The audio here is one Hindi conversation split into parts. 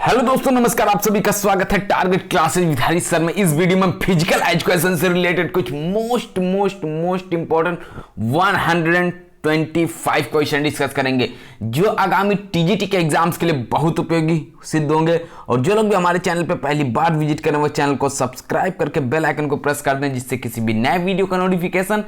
हेलो दोस्तों, नमस्कार। आप सभी का स्वागत है target classes with Harish sir में। इस वीडियो में फिजिकल एजुकेशन से रिलेटेड कुछ मोस्ट इंपॉर्टेंट 125 क्वेश्चन डिस्कस करेंगे जो आगामी टीजीटी के एग्जाम्स के लिए बहुत उपयोगी सिद्ध होंगे। और जो लोग भी हमारे चैनल पे पहली बार विजिट करें वो चैनल को सब्सक्राइब करके बेल आइकन को प्रेस कर दें, जिससे किसी भी नए वीडियो का नोटिफिकेशन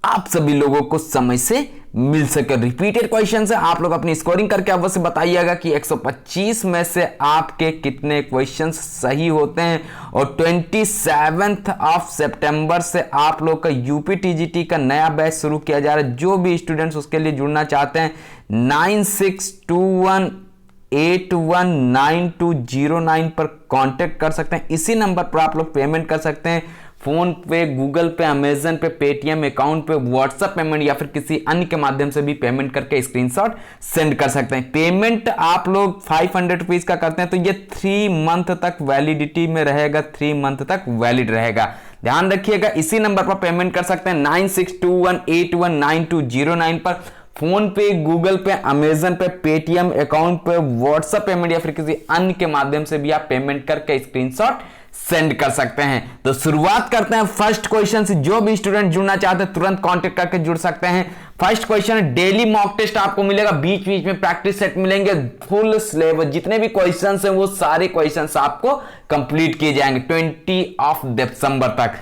आप सभी लोगों को समय से मिल सके। रिपीटेड क्वेश्चन है, आप लोग अपनी स्कोरिंग करके अवश्य बताइएगा कि 125 में से आपके कितने क्वेश्चंस सही होते हैं। और 27 सितंबर से आप लोग का यूपी टीजीटी का नया बैच शुरू किया जा रहा है। जो भी स्टूडेंट्स उसके लिए जुड़ना चाहते हैं 9621819209 पर कांटेक्ट कर सकते हैं। इसी नंबर पर आप लोग पेमेंट कर सकते हैं, फोन पे, गूगल पे, अमेजन पे, पेटीएम अकाउंट पे, व्हाट्सएप पेमेंट या फिर किसी अन्य के माध्यम से भी पेमेंट करके स्क्रीनशॉट सेंड कर सकते हैं। पेमेंट आप लोग 500 रुपीज का करते हैं तो ये 3 मंथ तक वैलिडिटी में रहेगा, 3 मंथ तक वैलिड रहेगा। ध्यान रखिएगा, इसी नंबर पर पेमेंट कर सकते हैं 9621819209 पर। फोन पे, गूगल पे, अमेजन पे, पेटीएम अकाउंट पे, व्हाट्सएप पेमेंट या फिर किसी अन्य के माध्यम से भी आप पेमेंट करके स्क्रीनशॉट सेंड कर सकते हैं। तो शुरुआत करते हैं फर्स्ट क्वेश्चन से। जो भी स्टूडेंट जुड़ना चाहते हैं तुरंत कांटेक्ट करके जुड़ सकते हैं। फर्स्ट क्वेश्चन है, डेली मॉक टेस्ट आपको मिलेगा, बीच बीच में प्रैक्टिस सेट मिलेंगे। फुल सिलेबस जितने भी क्वेश्चंस हैं वो सारे क्वेश्चंस आपको कंप्लीट किए जाएंगे 20 दिसंबर तक।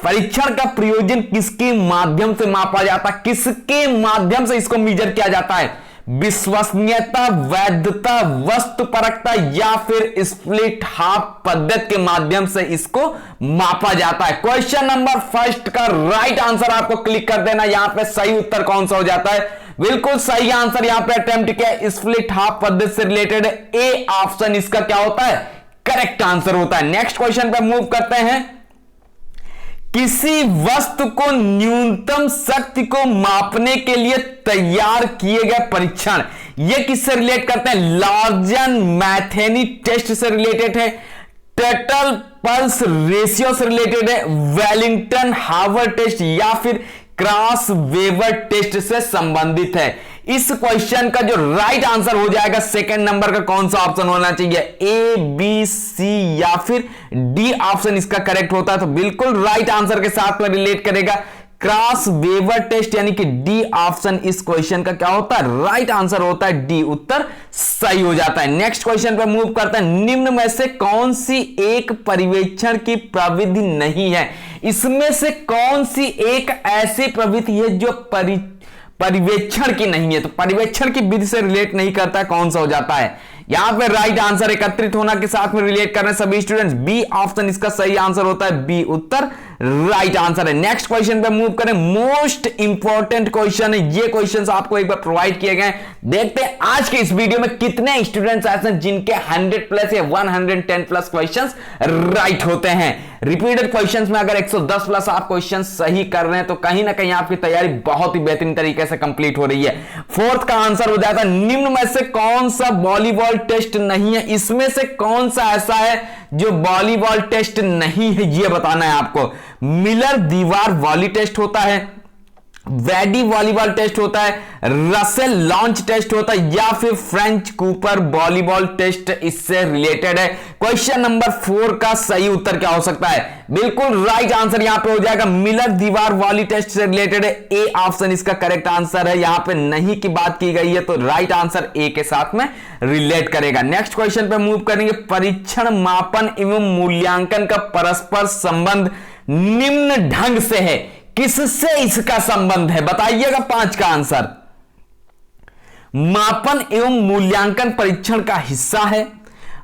परीक्षण का प्रयोजन किसके माध्यम से मापा जाता है, किसके माध्यम से इसको मेजर किया जाता है? विश्वसनीयता, वैधता, वस्तुपरकता या फिर स्प्लिट हाफ पद्धति के माध्यम से इसको मापा जाता है। क्वेश्चन नंबर फर्स्ट का राइट आंसर आपको क्लिक कर देना। यहां पे सही उत्तर कौन सा हो जाता है? बिल्कुल सही आंसर यहां पे अटेम्प्ट किया, स्प्लिट हाफ पद्धति से रिलेटेड ए ऑप्शन इसका क्या होता है? करेक्ट आंसर होता है। नेक्स्ट क्वेश्चन पे मूव करते हैं। किसी वस्तु को न्यूनतम शक्ति को मापने के लिए तैयार किए गए परीक्षण, यह किससे रिलेट करते हैं? लॉर्जन मैथेनी टेस्ट से रिलेटेड है, टर्टल पल्स रेशियो से रिलेटेड है, वेलिंगटन हावर टेस्ट या फिर क्रॉस वेवर टेस्ट से संबंधित है। इस क्वेश्चन का जो राइट आंसर हो जाएगा सेकंड नंबर का कौन सा ऑप्शन होना चाहिए? ए, बी, सी या फिर डी ऑप्शन इसका करेक्ट होता है। तो बिल्कुल राइट आंसर के साथ में रिलेट करेगा क्रॉस वेवर टेस्ट, यानी कि डी ऑप्शन इस क्वेश्चन का क्या होता है? राइट आंसर होता है डी, उत्तर सही हो जाता है। नेक्स्ट क्वेश्चन पर मूव करते हैं। निम्न में से कौन सी एक पर्यवेक्षण की प्रविधि नहीं है? इसमें से कौन सी एक ऐसी प्रविधि है जो पर्यवेक्षण की नहीं है? तो पर्यवेक्षण की विधि से रिलेट नहीं करता, कौन सा हो जाता है? यहां पे राइट आंसर एकत्रित होना के साथ में रिलेट कर रहे हैं सभी स्टूडेंट्स। बी ऑप्शन इसका सही आंसर होता है, बी उत्तर राइट आंसर है। नेक्स्ट क्वेश्चन पे मूव करें। मोस्ट इंपॉर्टेंट क्वेश्चन है, ये क्वेश्चंस आपको एक बार प्रोवाइड किए गए। देखते हैं आज के इस वीडियो में कितने स्टूडेंट्स ऐसे हैं जिनके 100 प्लस या 110 प्लस क्वेश्चंस राइट होते हैं। रिपीटेड क्वेश्चंस में अगर 110 प्लस आप क्वेश्चन सही कर रहे हैं तो कहीं ना कहीं आपकी तैयारी बहुत ही बेहतरीन तरीके से कंप्लीट हो रही है। फोर्थ का आंसर हो जाता है, निम्न में से कौन सा वॉलीबॉल टेस्ट नहीं है? इसमें से कौन सा ऐसा है जो वॉलीबॉल टेस्ट नहीं है, यह बताना है आपको। मिलर दीवार वॉली टेस्ट होता है, वैडी वॉलीबॉल टेस्ट होता है, रसेल लॉन्च टेस्ट होता है या फिर फ्रेंच कूपर वॉलीबॉल टेस्ट इससे रिलेटेड है। क्वेश्चन नंबर 4 का सही उत्तर क्या हो सकता है? बिल्कुल राइट आंसर यहां पे हो जाएगा मिलर दीवार वॉली टेस्ट से रिलेटेड है, ए ऑप्शन इसका करेक्ट आंसर है। यहां पे नहीं की बात की गई है तो राइट आंसर ए के साथ में रिलेट करेगा। नेक्स्ट क्वेश्चन पे मूव करेंगे। परीक्षण, मापन एवं मूल्यांकन का परस्पर संबंध निम्न ढंग से है, किससे इसका संबंध है? बताइएगा 5 का आंसर। मापन एवं मूल्यांकन परीक्षण का हिस्सा है,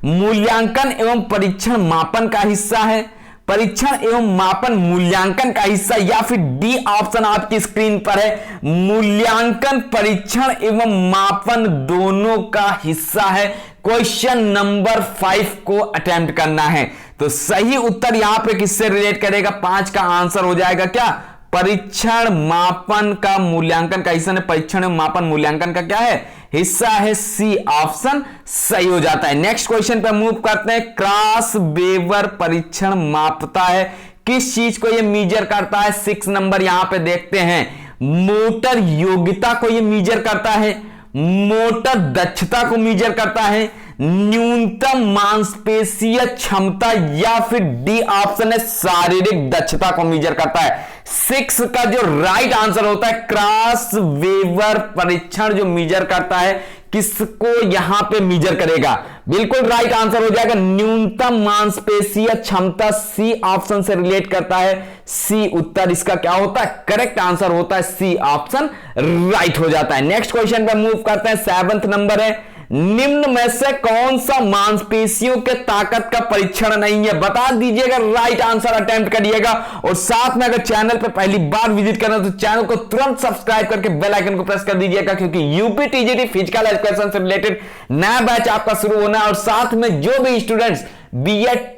मूल्यांकन एवं परीक्षण मापन का हिस्सा है, परीक्षण एवं मापन मूल्यांकन का हिस्सा या फिर डी ऑप्शन आपकी स्क्रीन पर है, मूल्यांकन परीक्षण एवं मापन दोनों का हिस्सा है। क्वेश्चन नंबर 5 को अटेम्प्ट करना है तो सही उत्तर यहां पे किससे रिलेट करेगा? 5 का आंसर हो जाएगा क्या? परीक्षण मापन का मूल्यांकन का हिस्सा ने, परीक्षण एवं मापन मूल्यांकन का क्या है? हिस्सा है, सी ऑप्शन सही हो जाता है। नेक्स्ट क्वेश्चन पे मूव करते हैं। क्रॉस वेवर परीक्षण मापता है, किस चीज को यह मीजर करता है? 6 नंबर यहां पे देखते हैं। मोटर योग्यता को यह मीजर करता है, मोटर दक्षता को मीजर करता है, न्यूनतम मांसपेशीय क्षमता, या फिर डी ऑप्शन है शारीरिक दक्षता को मीजर करता है। 6 का जो राइट आंसर होता है क्रॉस वेवर परीक्षण जो मीजर करता है, किसको यहां पे मीजर करेगा? बिल्कुल राइट आंसर हो जाएगा न्यूनतम मांसपेशीय क्षमता, सी ऑप्शन से रिलेट करता है। सी उत्तर इसका क्या होता है? करेक्ट आंसर होता है सी ऑप्शन, राइट हो जाता है। नेक्स्ट क्वेश्चन पे मूव करते हैं। 7th नंबर है, निम्न में से कौन सा मांसपेशियों के ताकत का परीक्षण नहीं है? बता दीजिएगा, राइट आंसर अटेम्प्ट करिएगा। और साथ में अगर चैनल पर पहली बार विजिट करना तो चैनल को तुरंत सब्सक्राइब करके बेल आइकन को प्रेस कर दीजिएगा, क्योंकि यूपी टीजीटी फिजिकल एजुकेशन से रिलेटेड नया बैच आपका शुरू होना है। और साथ में जो भी स्टूडेंट्स बीएड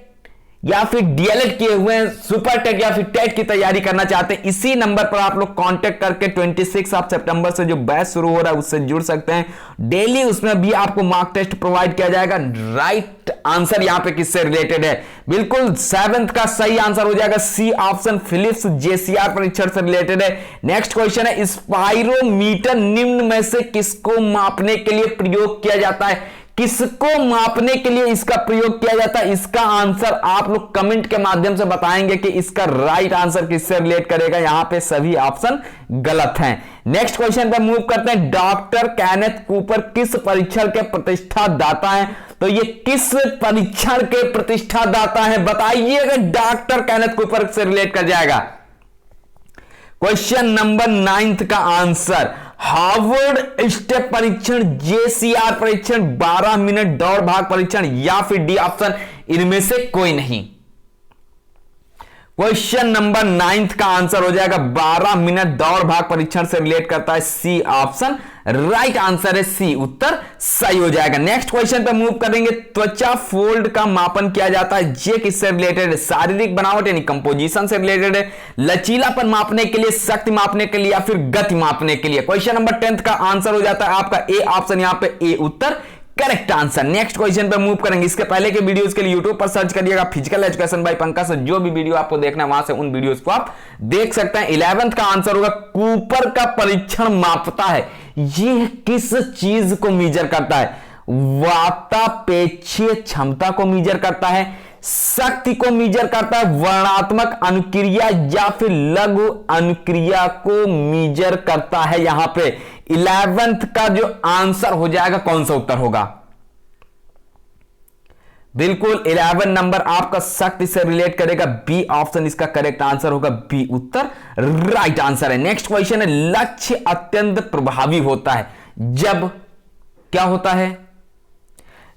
या फिर डीएलएड किए हुए हैं, सुपर टेट या फिर टेट की तैयारी करना चाहते हैं, इसी नंबर पर आप लोग कांटेक्ट करके 26 सितंबर से जो बैच शुरू हो रहा है उससे जुड़ सकते हैं। डेली उसमें भी आपको मार्क टेस्ट प्रोवाइड किया जाएगा। राइट आंसर यहां पे किससे रिलेटेड है? बिल्कुल 7th का सही आंसर हो जाएगा सी ऑप्शन, फिलिप्स जेसीआर परीक्षण से रिलेटेड है। नेक्स्ट क्वेश्चन है, स्पाइरोमीटर निम्न में से किसको मापने के लिए प्रयोग किया जाता है? किसको मापने के लिए इसका प्रयोग किया जाता है? इसका आंसर आप लोग कमेंट के माध्यम से बताएंगे कि इसका राइट आंसर किससे रिलेट करेगा। यहां पे सभी ऑप्शन गलत हैं। नेक्स्ट क्वेश्चन पे मूव करते हैं। डॉक्टर केनेथ कूपर किस परीक्षण के प्रतिष्ठा दाता हैं? तो ये किस परीक्षण के प्रतिष्ठा दाता है बताइएगा। डॉक्टर केनेथ कूपर से रिलेट कर जाएगा। क्वेश्चन नंबर 9th का आंसर हार्वर्ड स्टेप परीक्षण, जेसीआर परीक्षण, 12 मिनट दौड़ भाग परीक्षण, या फिर डी ऑप्शन इनमें से कोई नहीं। क्वेश्चन नंबर 9th का आंसर हो जाएगा 12 मिनट दौड़ भाग परीक्षण से रिलेट करता है। सी ऑप्शन राइट आंसर है, सी उत्तर सही हो जाएगा। नेक्स्ट क्वेश्चन पे मूव करेंगे। त्वचा फोल्ड का मापन किया जाता है, जे किससे रिलेटेड है? शारीरिक बनावट यानी कंपोजिशन से रिलेटेड है, लचीलापन मापने के लिए, शक्ति मापने के लिए, या फिर गति मापने के लिए। क्वेश्चन नंबर 10th का आंसर हो जाता है आपका ए ऑप्शन, यहां पे ए उत्तर करेक्ट आंसर। नेक्स्ट क्वेश्चन पे मूव करेंगे। इसके पहले के वीडियोस के लिए यूट्यूब पर सर्च करिएगा फिजिकल एजुकेशन बाय पंकज से, जो भी वीडियो आपको देखना है वहां से उन वीडियोस को आप देख सकते हैं। 11th का आंसर होगा कूपर का परीक्षण मापता है, ये किस चीज को मीजर करता है? वातापेक्षीय क्षमता को मीजर करता है, शक्ति को मीजर करता है, वर्णात्मक अनुक्रिया या फिर लघु अनुक्रिया को मीजर करता है। यहां पे 11th का जो आंसर हो जाएगा कौन सा उत्तर होगा? बिल्कुल 11 नंबर आपका शक्ति से रिलेट करेगा, बी ऑप्शन इसका करेक्ट आंसर होगा, बी उत्तर राइट आंसर है। नेक्स्ट क्वेश्चन है, लक्ष्य अत्यंत प्रभावी होता है जब क्या होता है?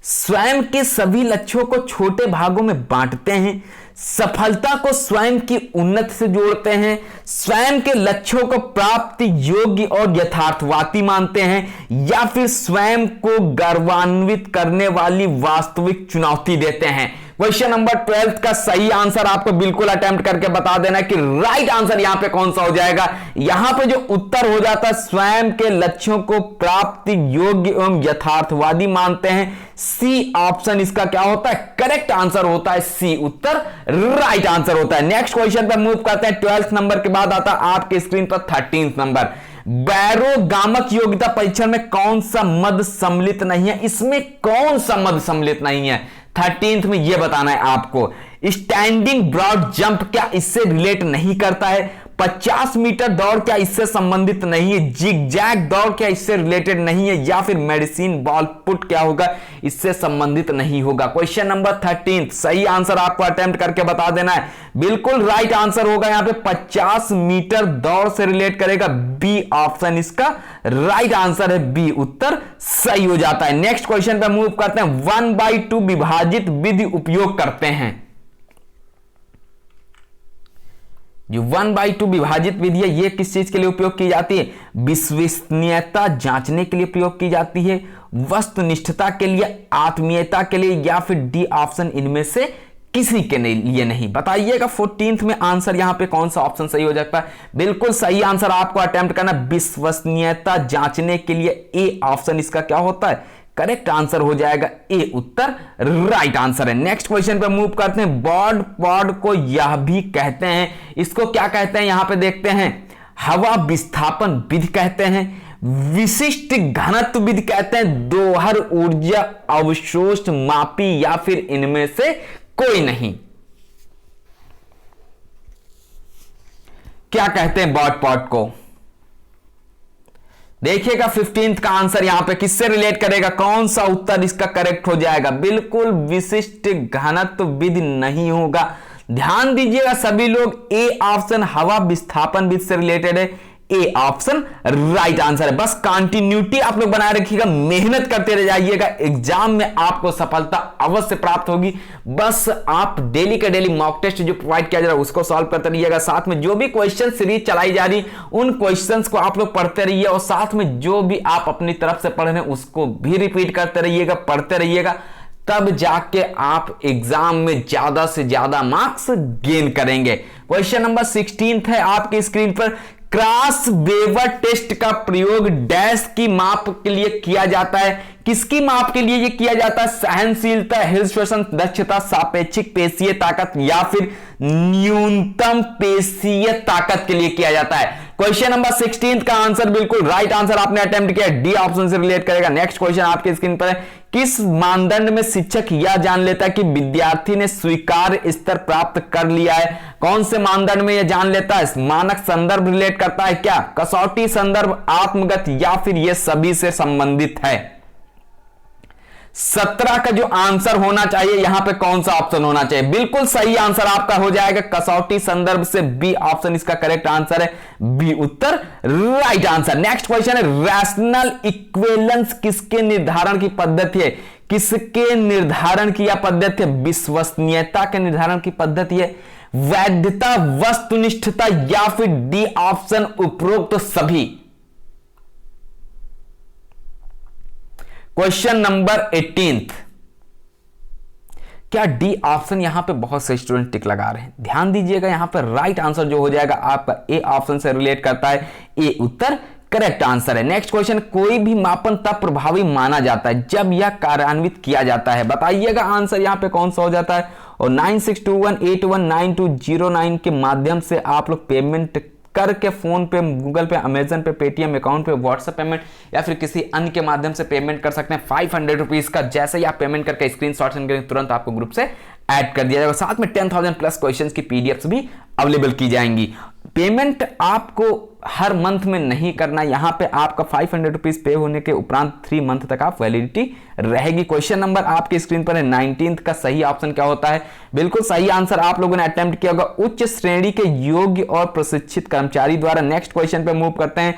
स्वयं के सभी लक्ष्यों को छोटे भागों में बांटते हैं, सफलता को स्वयं की उन्नति से जोड़ते हैं, स्वयं के लक्ष्यों को प्राप्ति योग्य और यथार्थवादी मानते हैं, या फिर स्वयं को गौरवान्वित करने वाली वास्तविक चुनौती देते हैं। क्वेश्चन नंबर 12 का सही आंसर आपको बिल्कुल अटेम्प्ट करके बता देना कि राइट आंसर यहां पे कौन सा हो जाएगा। यहां पे जो उत्तर हो जाता है, स्वयं के लक्ष्यों को प्राप्ति योग्य एवं यथार्थवादी मानते हैं, सी ऑप्शन इसका क्या होता है? करेक्ट आंसर होता है, सी उत्तर राइट आंसर होता है। नेक्स्ट क्वेश्चन पर मूव करते हैं। 12th नंबर के बाद आता है आपके स्क्रीन पर 13th नंबर। बैरोगामक योग्यता परीक्षण में कौन सा मद सम्मिलित नहीं है? इसमें कौन सा मद सम्मिलित नहीं है 13th में? यह बताना है आपको। स्टैंडिंग ब्रॉड जंप क्या इससे रिलेट नहीं करता है? 50 मीटर दौड़ क्या इससे संबंधित नहीं है? जिगजैग दौड़ क्या इससे रिलेटेड नहीं है? या फिर मेडिसिन बॉल पुट क्या होगा? इससे संबंधित नहीं होगा। क्वेश्चन नंबर 13 सही आंसर आपको अटेम्प्ट करके बता देना है। बिल्कुल राइट आंसर होगा यहां पे 50 मीटर दौड़ से रिलेट करेगा, बी ऑप्शन इसका राइट आंसर है, बी उत्तर सही हो जाता है। नेक्स्ट क्वेश्चन पे मूव करते हैं। 1/2 विभाजित विधि उपयोग करते हैं। जो 1/2 विभाजित विधि है, यह किस चीज के लिए उपयोग की जाती है? विश्वसनीयता जांचने के लिए प्रयोग की जाती है, वस्तुनिष्ठता के लिए, आत्मीयता के लिए, या फिर डी ऑप्शन इनमें से किसी के लिए नहीं। बताइएगा 14th में आंसर यहां पे कौन सा ऑप्शन सही हो जाता है? बिल्कुल सही आंसर आपको अटेम्प्ट करना, विश्वसनीयता जांचने के लिए ए ऑप्शन इसका क्या होता है? करेक्ट आंसर हो जाएगा, ए उत्तर राइट आंसर है। नेक्स्ट क्वेश्चन पे मूव करते हैं। बॉड पॉड को यह भी कहते हैं, इसको क्या कहते हैं? यहां पे देखते हैं। हवा विस्थापन विधि कहते हैं, विशिष्ट घनत्व विधि कहते हैं दोहर ऊर्जा अवशोष मापी या फिर इनमें से कोई नहीं। क्या कहते हैं बॉट पॉट को? देखिएगा 15th का आंसर यहां पे किससे रिलेट करेगा, कौन सा उत्तर इसका करेक्ट हो जाएगा? बिल्कुल विशिष्ट घनत्व विधि नहीं होगा। ध्यान दीजिएगा सभी लोग, ए ऑप्शन हवा विस्थापन विधि से रिलेटेड है। ए ऑप्शन राइट आंसर है। बस कंटिन्यूटी आप लोग बनाए रखिएगा, मेहनत करते रह जाइएगा, एग्जाम में आपको सफलता अवश्य प्राप्त होगी। बस आप डेली का डेली मॉक टेस्ट जो प्रोवाइड किया जा रहा है उसको सॉल्व करते रहिएगा, साथ में जो भी क्वेश्चन सीरीज चलाई जा रही उन क्वेश्चंस को आप लोग पढ़ते रहिए, और साथ में जो भी आप अपनी तरफ से पढ़ रहे हैं उसको भी रिपीट करते रहिएगा, पढ़ते रहिएगा, तब जाके आप एग्जाम में ज्यादा से ज्यादा मार्क्स गेन करेंगे। क्वेश्चन नंबर 16 है आपकी स्क्रीन पर। क्रॉस वेवर टेस्ट का प्रयोग डैश की माप के लिए किया जाता है। किसकी माप के लिए यह किया जाता है? सहनशीलता, हृदय श्वसन दक्षता, सापेक्षिक पेशीय ताकत या फिर न्यूनतम पेशीय ताकत के लिए किया जाता है। क्वेश्चन नंबर 16 का आंसर बिल्कुल राइट आंसर आपने अटेम्प्ट किया, डी ऑप्शन से रिलेट करेगा। नेक्स्ट क्वेश्चन आपके स्क्रीन पर है। किस मानदंड में शिक्षक यह जान लेता है कि विद्यार्थी ने स्वीकार्य स्तर प्राप्त कर लिया है? कौन से मानदंड में यह जान लेता है? मानक संदर्भ रिलेट करता है क्या, कसौटी संदर्भ, आत्मगत, या फिर यह सभी से संबंधित है? 17 का जो आंसर होना चाहिए यहां पे कौन सा ऑप्शन होना चाहिए? बिल्कुल सही आंसर आपका हो जाएगा कसौटी संदर्भ से, बी ऑप्शन इसका करेक्ट आंसर है, बी उत्तर राइट आंसर। नेक्स्ट क्वेश्चन है, रैशनल इक्विवेलेंस किसके निर्धारण की पद्धति है? किसके निर्धारण की यह पद्धति है? विश्वसनीयता के निर्धारण की पद्धति है, वैधता, वस्तुनिष्ठता, या फिर डी ऑप्शन उपरोक्त सभी? क्वेश्चन नंबर 18, क्या डी ऑप्शन यहां पे बहुत से स्टूडेंट टिक लगा रहे हैं? ध्यान दीजिएगा, यहां पर राइट आंसर जो हो जाएगा आपका ए ऑप्शन से रिलेट करता है, ए उत्तर करेक्ट आंसर है। नेक्स्ट क्वेश्चन, कोई भी मापन तब प्रभावी माना जाता है जब यह कार्यान्वित किया जाता है। बताइएगा आंसर यहां पे कौन सा हो जाता है। और 9621819209 के माध्यम से आप लोग पेमेंट करके फोन पे, गूगल पे, अमेजन पे, पेटीएम अकाउंट पे, व्हाट्सएप पेमेंट या फिर किसी अन्य के माध्यम से पेमेंट कर सकते हैं 500 रुपीज का। जैसे ही आप पेमेंट करके स्क्रीनशॉट सेंड करेंगे तुरंत आपको ग्रुप से ऐड कर दिया जाएगा। साथ में 10,000 प्लस क्वेश्चंस की पीडीएफ्स भी अवेलेबल की जाएंगी। पेमेंट आपको हर मंथ में नहीं करना, यहां पे आपका 500 रुपीज पे होने के उपरांत 3 मंथ तक आप वैलिडिटी रहेगी। क्वेश्चन नंबर आपके स्क्रीन पर है। 19th का सही ऑप्शन क्या होता है? बिल्कुल सही आंसर आप लोगों ने अटेम्प्ट किया होगा, उच्च श्रेणी के योग्य और प्रशिक्षित कर्मचारी द्वारा। नेक्स्ट क्वेश्चन पे मूव करते हैं।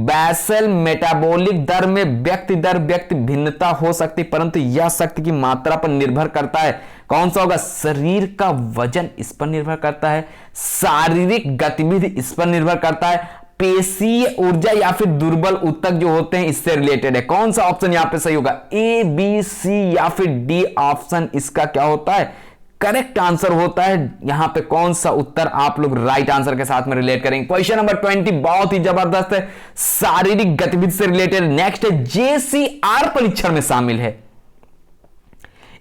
बेसल मेटाबॉलिक दर में व्यक्ति दर व्यक्ति भिन्नता हो सकती, परंतु यह शक्ति की मात्रा पर निर्भर करता है। कौन सा होगा? शरीर का वजन इस पर निर्भर करता है, शारीरिक गतिविधि इस पर निर्भर करता है, पेशीय ऊर्जा या फिर दुर्बल ऊतक जो होते हैं इससे रिलेटेड है। कौन सा ऑप्शन यहां पे सही होगा? ए, बी, सी या फिर डी ऑप्शन इसका क्या होता है? करेक्ट आंसर होता है। यहां पे कौन सा उत्तर आप लोग राइट आंसर के साथ में रिलेट करेंगे? क्वेश्चन नंबर 20 बहुत ही जबरदस्त है, शारीरिक गतिविधि से रिलेटेड। नेक्स्ट है, जेसीआर परीक्षण में शामिल है।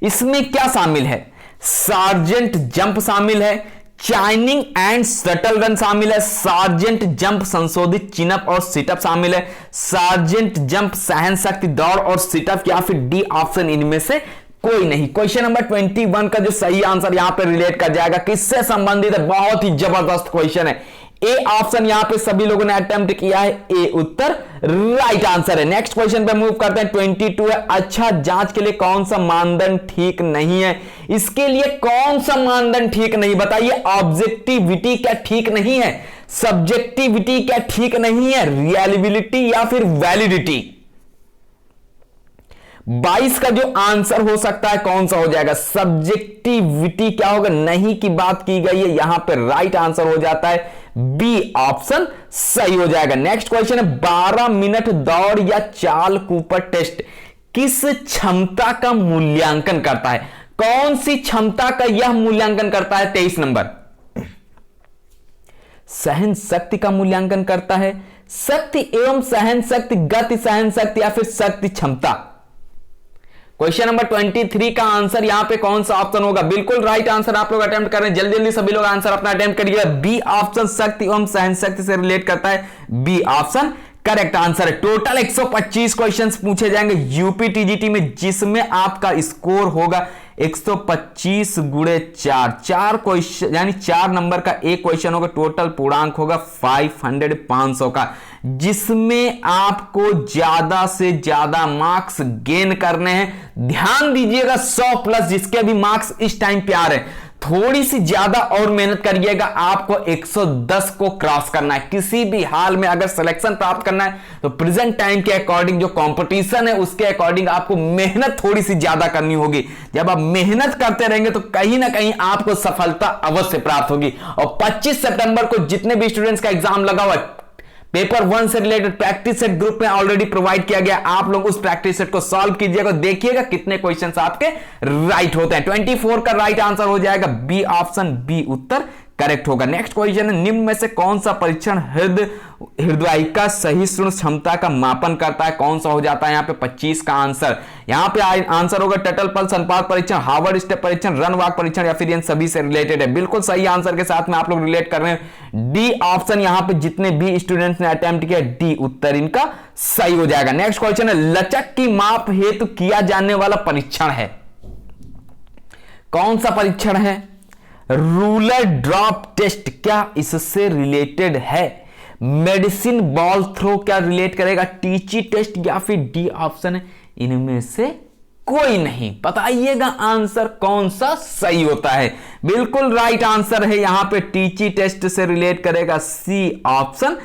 इसमें क्या शामिल है? सार्जेंट जंप शामिल है, चाइनिंग एंड शटल रन शामिल है, सार्जेंट जंप संशोधित चिनअप और सिटअप शामिल है, सार्जेंट जंप सहन शक्ति दौड़ और सिटअप, या फिर डी ऑप्शन इनमें से कोई नहीं। क्वेश्चन नंबर 21 का जो सही आंसर यहां पे रिलेट कर जाएगा, किससे संबंधित है? बहुत ही जबरदस्त क्वेश्चन है। ए ऑप्शन यहां पे सभी लोगों ने अटेम्प्ट किया है, ए उत्तर राइट आंसर है। नेक्स्ट क्वेश्चन पे मूव करते हैं। 22 है, अच्छा जांच के लिए कौन सा मानदंड ठीक नहीं है? इसके लिए कौन सा मानदंड ठीक नहीं बताइए? ऑब्जेक्टिविटी क्या ठीक नहीं है? सब्जेक्टिविटी क्या ठीक नहीं है? रियलिबिलिटी या फिर वैलिडिटी? 22 का जो आंसर हो सकता है कौन सा हो जाएगा? सब्जेक्टिविटी क्या होगा? नहीं की बात की गई है, यहां पर राइट आंसर हो जाता है, बी ऑप्शन सही हो जाएगा। नेक्स्ट क्वेश्चन है, 12 मिनट दौड़ या चाल कूपर टेस्ट किस क्षमता का मूल्यांकन करता है? कौन सी क्षमता का यह मूल्यांकन करता है? 23 नंबर, सहन शक्ति का मूल्यांकन करता है, शक्ति एवं सहन शक्ति, गति सहन शक्ति, या फिर शक्ति क्षमता? क्वेश्चन नंबर 23 का आंसर यहां पे कौन सा ऑप्शन होगा? बिल्कुल राइट आंसर आप लोग अटेम्प्ट कर रहे हैं, जल्दी जल्दी सभी लोग आंसर अपना अटेम्प्ट करिए। बी ऑप्शन शक्ति एवं सहन शक्ति से रिलेट करता है, बी ऑप्शन करेक्ट आंसर है। टोटल 125 क्वेश्चंस पूछे जाएंगे यूपी टीजीटी में, जिसमें आपका स्कोर होगा 125 गुणे 4, 4 क्वेश्चन यानी 4 नंबर का एक क्वेश्चन होगा। टोटल पूर्णांक होगा 500 का, जिसमें आपको ज्यादा से ज्यादा मार्क्स गेन करने हैं। ध्यान दीजिएगा 100 प्लस जिसके भी मार्क्स इस टाइम पे आ रहे हैं, थोड़ी सी ज्यादा और मेहनत करिएगा, आपको 110 को क्रॉस करना है। किसी भी हाल में अगर सिलेक्शन प्राप्त करना है तो प्रेजेंट टाइम के अकॉर्डिंग जो कंपटीशन है उसके अकॉर्डिंग आपको मेहनत थोड़ी सी ज्यादा करनी होगी। जब आप मेहनत करते रहेंगे तो कहीं ना कहीं आपको सफलता अवश्य प्राप्त होगी। और 25 सितंबर को जितने भी स्टूडेंट्स का एग्जाम लगा हुआ है, पेपर 1 से रिलेटेड प्रैक्टिस सेट ग्रुप में ऑलरेडी प्रोवाइड किया गया। आप लोग उस प्रैक्टिस सेट को सॉल्व कीजिएगा, देखिएगा कितने क्वेश्चंस आपके राइट होते हैं। 24 का राइट आंसर हो जाएगा बी ऑप्शन, बी उत्तर करेक्ट होगा। नेक्स्ट क्वेश्चन है, निम्न में से कौन सा परीक्षण हृदयिका सहिष्णु क्षमता का मापन करता है? कौन सा हो जाता है यहाँ पे 25 का आंसर? यहाँ पे आंसर होगा टटल पल्स अनुपात परीक्षण, हार्वर्ड स्टेप परीक्षण, रन वॉक परीक्षण, या फिर इन सभी से रिलेटेड है। बिल्कुल सही आंसर के साथ में आप लोग रिलेट कर रहे हैं। डी ऑप्शन यहाँ पे जितने भी स्टूडेंट्स ने अटेम्प्ट किया, डी उत्तर इनका सही हो जाएगा। नेक्स्ट क्वेश्चन है, लचक की माप हेतु किया जाने वाला परीक्षण है, कौन सा परीक्षण है? रूलर ड्रॉप टेस्ट क्या इससे रिलेटेड है? मेडिसिन बॉल थ्रो क्या रिलेट करेगा? टीची टेस्ट या फिर डी ऑप्शन है इनमें से कोई नहीं? बताइएगा आंसर कौन सा सही होता है। बिल्कुल राइट आंसर है यहां पे टीची टेस्ट से रिलेट करेगा, C option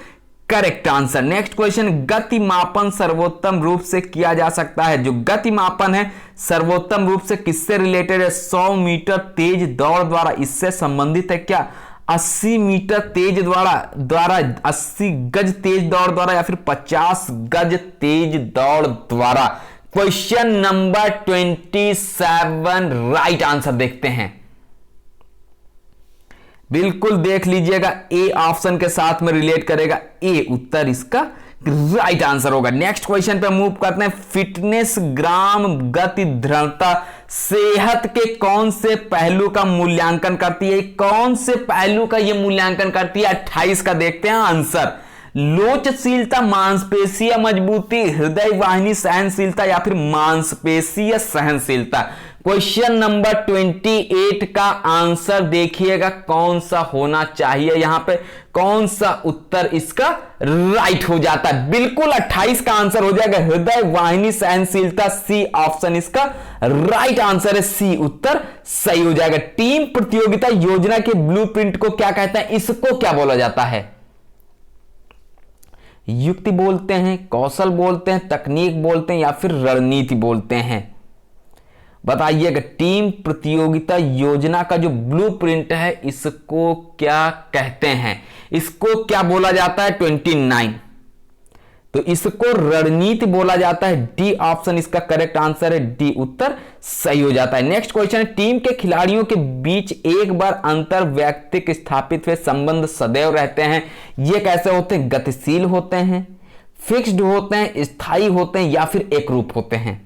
correct answer. Next question, गति मापन सर्वोत्तम रूप से किया जा सकता है? जो गति मापन है सर्वोत्तम रूप से किससे रिलेटेड है? 100 मीटर तेज दौड़ द्वारा इससे संबंधित है क्या? 80 मीटर तेज द्वारा 80 गज तेज दौड़ द्वारा, या फिर 50 गज तेज दौड़ द्वारा? क्वेश्चन नंबर 27 राइट आंसर देखते हैं। बिल्कुल देख लीजिएगा, ए ऑप्शन के साथ में रिलेट करेगा, ए उत्तर इसका राइट आंसर होगा। नेक्स्ट क्वेश्चन पे मूव करते हैं। फिटनेस ग्राम गति दृढ़ता सेहत के कौन से पहलू का मूल्यांकन करती है? कौन से पहलू का यह मूल्यांकन करती है? 28 का देखते हैं आंसर। लोचशीलता, मांसपेशीय मजबूती, हृदय वाहिनी सहनशीलता, या फिर मांसपेशीय सहनशीलता? क्वेश्चन नंबर 28 का आंसर देखिएगा कौन सा होना चाहिए, यहां पे कौन सा उत्तर इसका राइट हो जाता है? बिल्कुल 28 का आंसर हो जाएगा हृदय वाहिनी सहनशीलता, सी ऑप्शन इसका राइट आंसर है, सी उत्तर सही हो जाएगा। टीम प्रतियोगिता योजना के ब्लूप्रिंट को क्या कहते हैं? इसको क्या बोला जाता है? युक्ति बोलते हैं, कौशल बोलते हैं, तकनीक बोलते हैं, या फिर रणनीति बोलते हैं? बताइएगा। टीम प्रतियोगिता योजना का जो ब्लूप्रिंट है इसको क्या कहते हैं? इसको क्या बोला जाता है? 29 तो इसको रणनीति बोला जाता है, डी ऑप्शन इसका करेक्ट आंसर है, डी उत्तर सही हो जाता है। नेक्स्ट क्वेश्चन है, टीम के खिलाड़ियों के बीच एक बार अंतर वैयक्तिक स्थापित हुए संबंध सदैव रहते हैं, ये कैसे होते हैं? गतिशील होते हैं, फिक्स्ड होते हैं, स्थायी होते हैं, या फिर एकरूप होते हैं?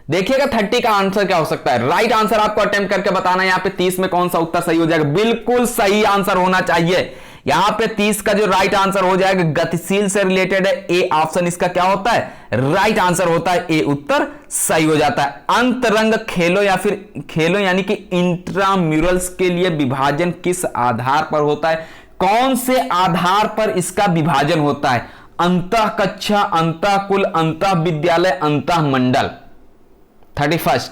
देखिएगा 30 का आंसर क्या हो सकता है? राइट आंसर आपको अटेम्प्ट करके बताना है। यहां पे 30 में कौन सा उत्तर सही हो जाएगा? बिल्कुल सही आंसर होना चाहिए। यहां पे 30 का जो राइट आंसर हो जाएगा गतिशील से रिलेटेड है, ए ऑप्शन इसका क्या होता है? राइट आंसर होता है, ए उत्तर सही हो जाता है। अंतरंग खेलों या फिर खेलों यानी कि इंट्राम्यूरल्स के लिए विभाजन किस आधार पर होता है? कौन से आधार पर इसका विभाजन होता है? अंतः कक्षा, अंतः कुल, अंतः विद्यालय, अंतः मंडल? 31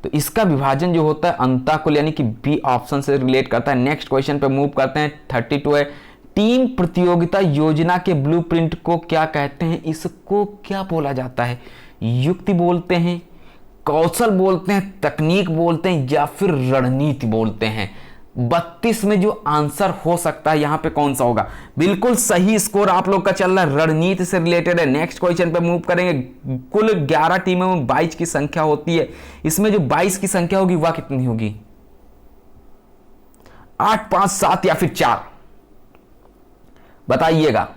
तो इसका विभाजन जो होता है अंतःकुल यानी कि बी ऑप्शन से रिलेट करता है। नेक्स्ट क्वेश्चन पे मूव करते हैं। 32 है, टीम प्रतियोगिता योजना के ब्लूप्रिंट को क्या कहते हैं? इसको क्या बोला जाता है? युक्ति बोलते हैं, कौशल बोलते हैं, तकनीक बोलते हैं, या फिर रणनीति बोलते हैं? 32 में जो आंसर हो सकता है यहां पे कौन सा होगा? बिल्कुल सही स्कोर आप लोग का चल रहा है, रणनीति से रिलेटेड है। नेक्स्ट क्वेश्चन पे मूव करेंगे। कुल 11 टीमों में 22 की संख्या होती है, इसमें जो 22 की संख्या होगी वह कितनी होगी? 8, 5, 7 या फिर 4? बताइएगा।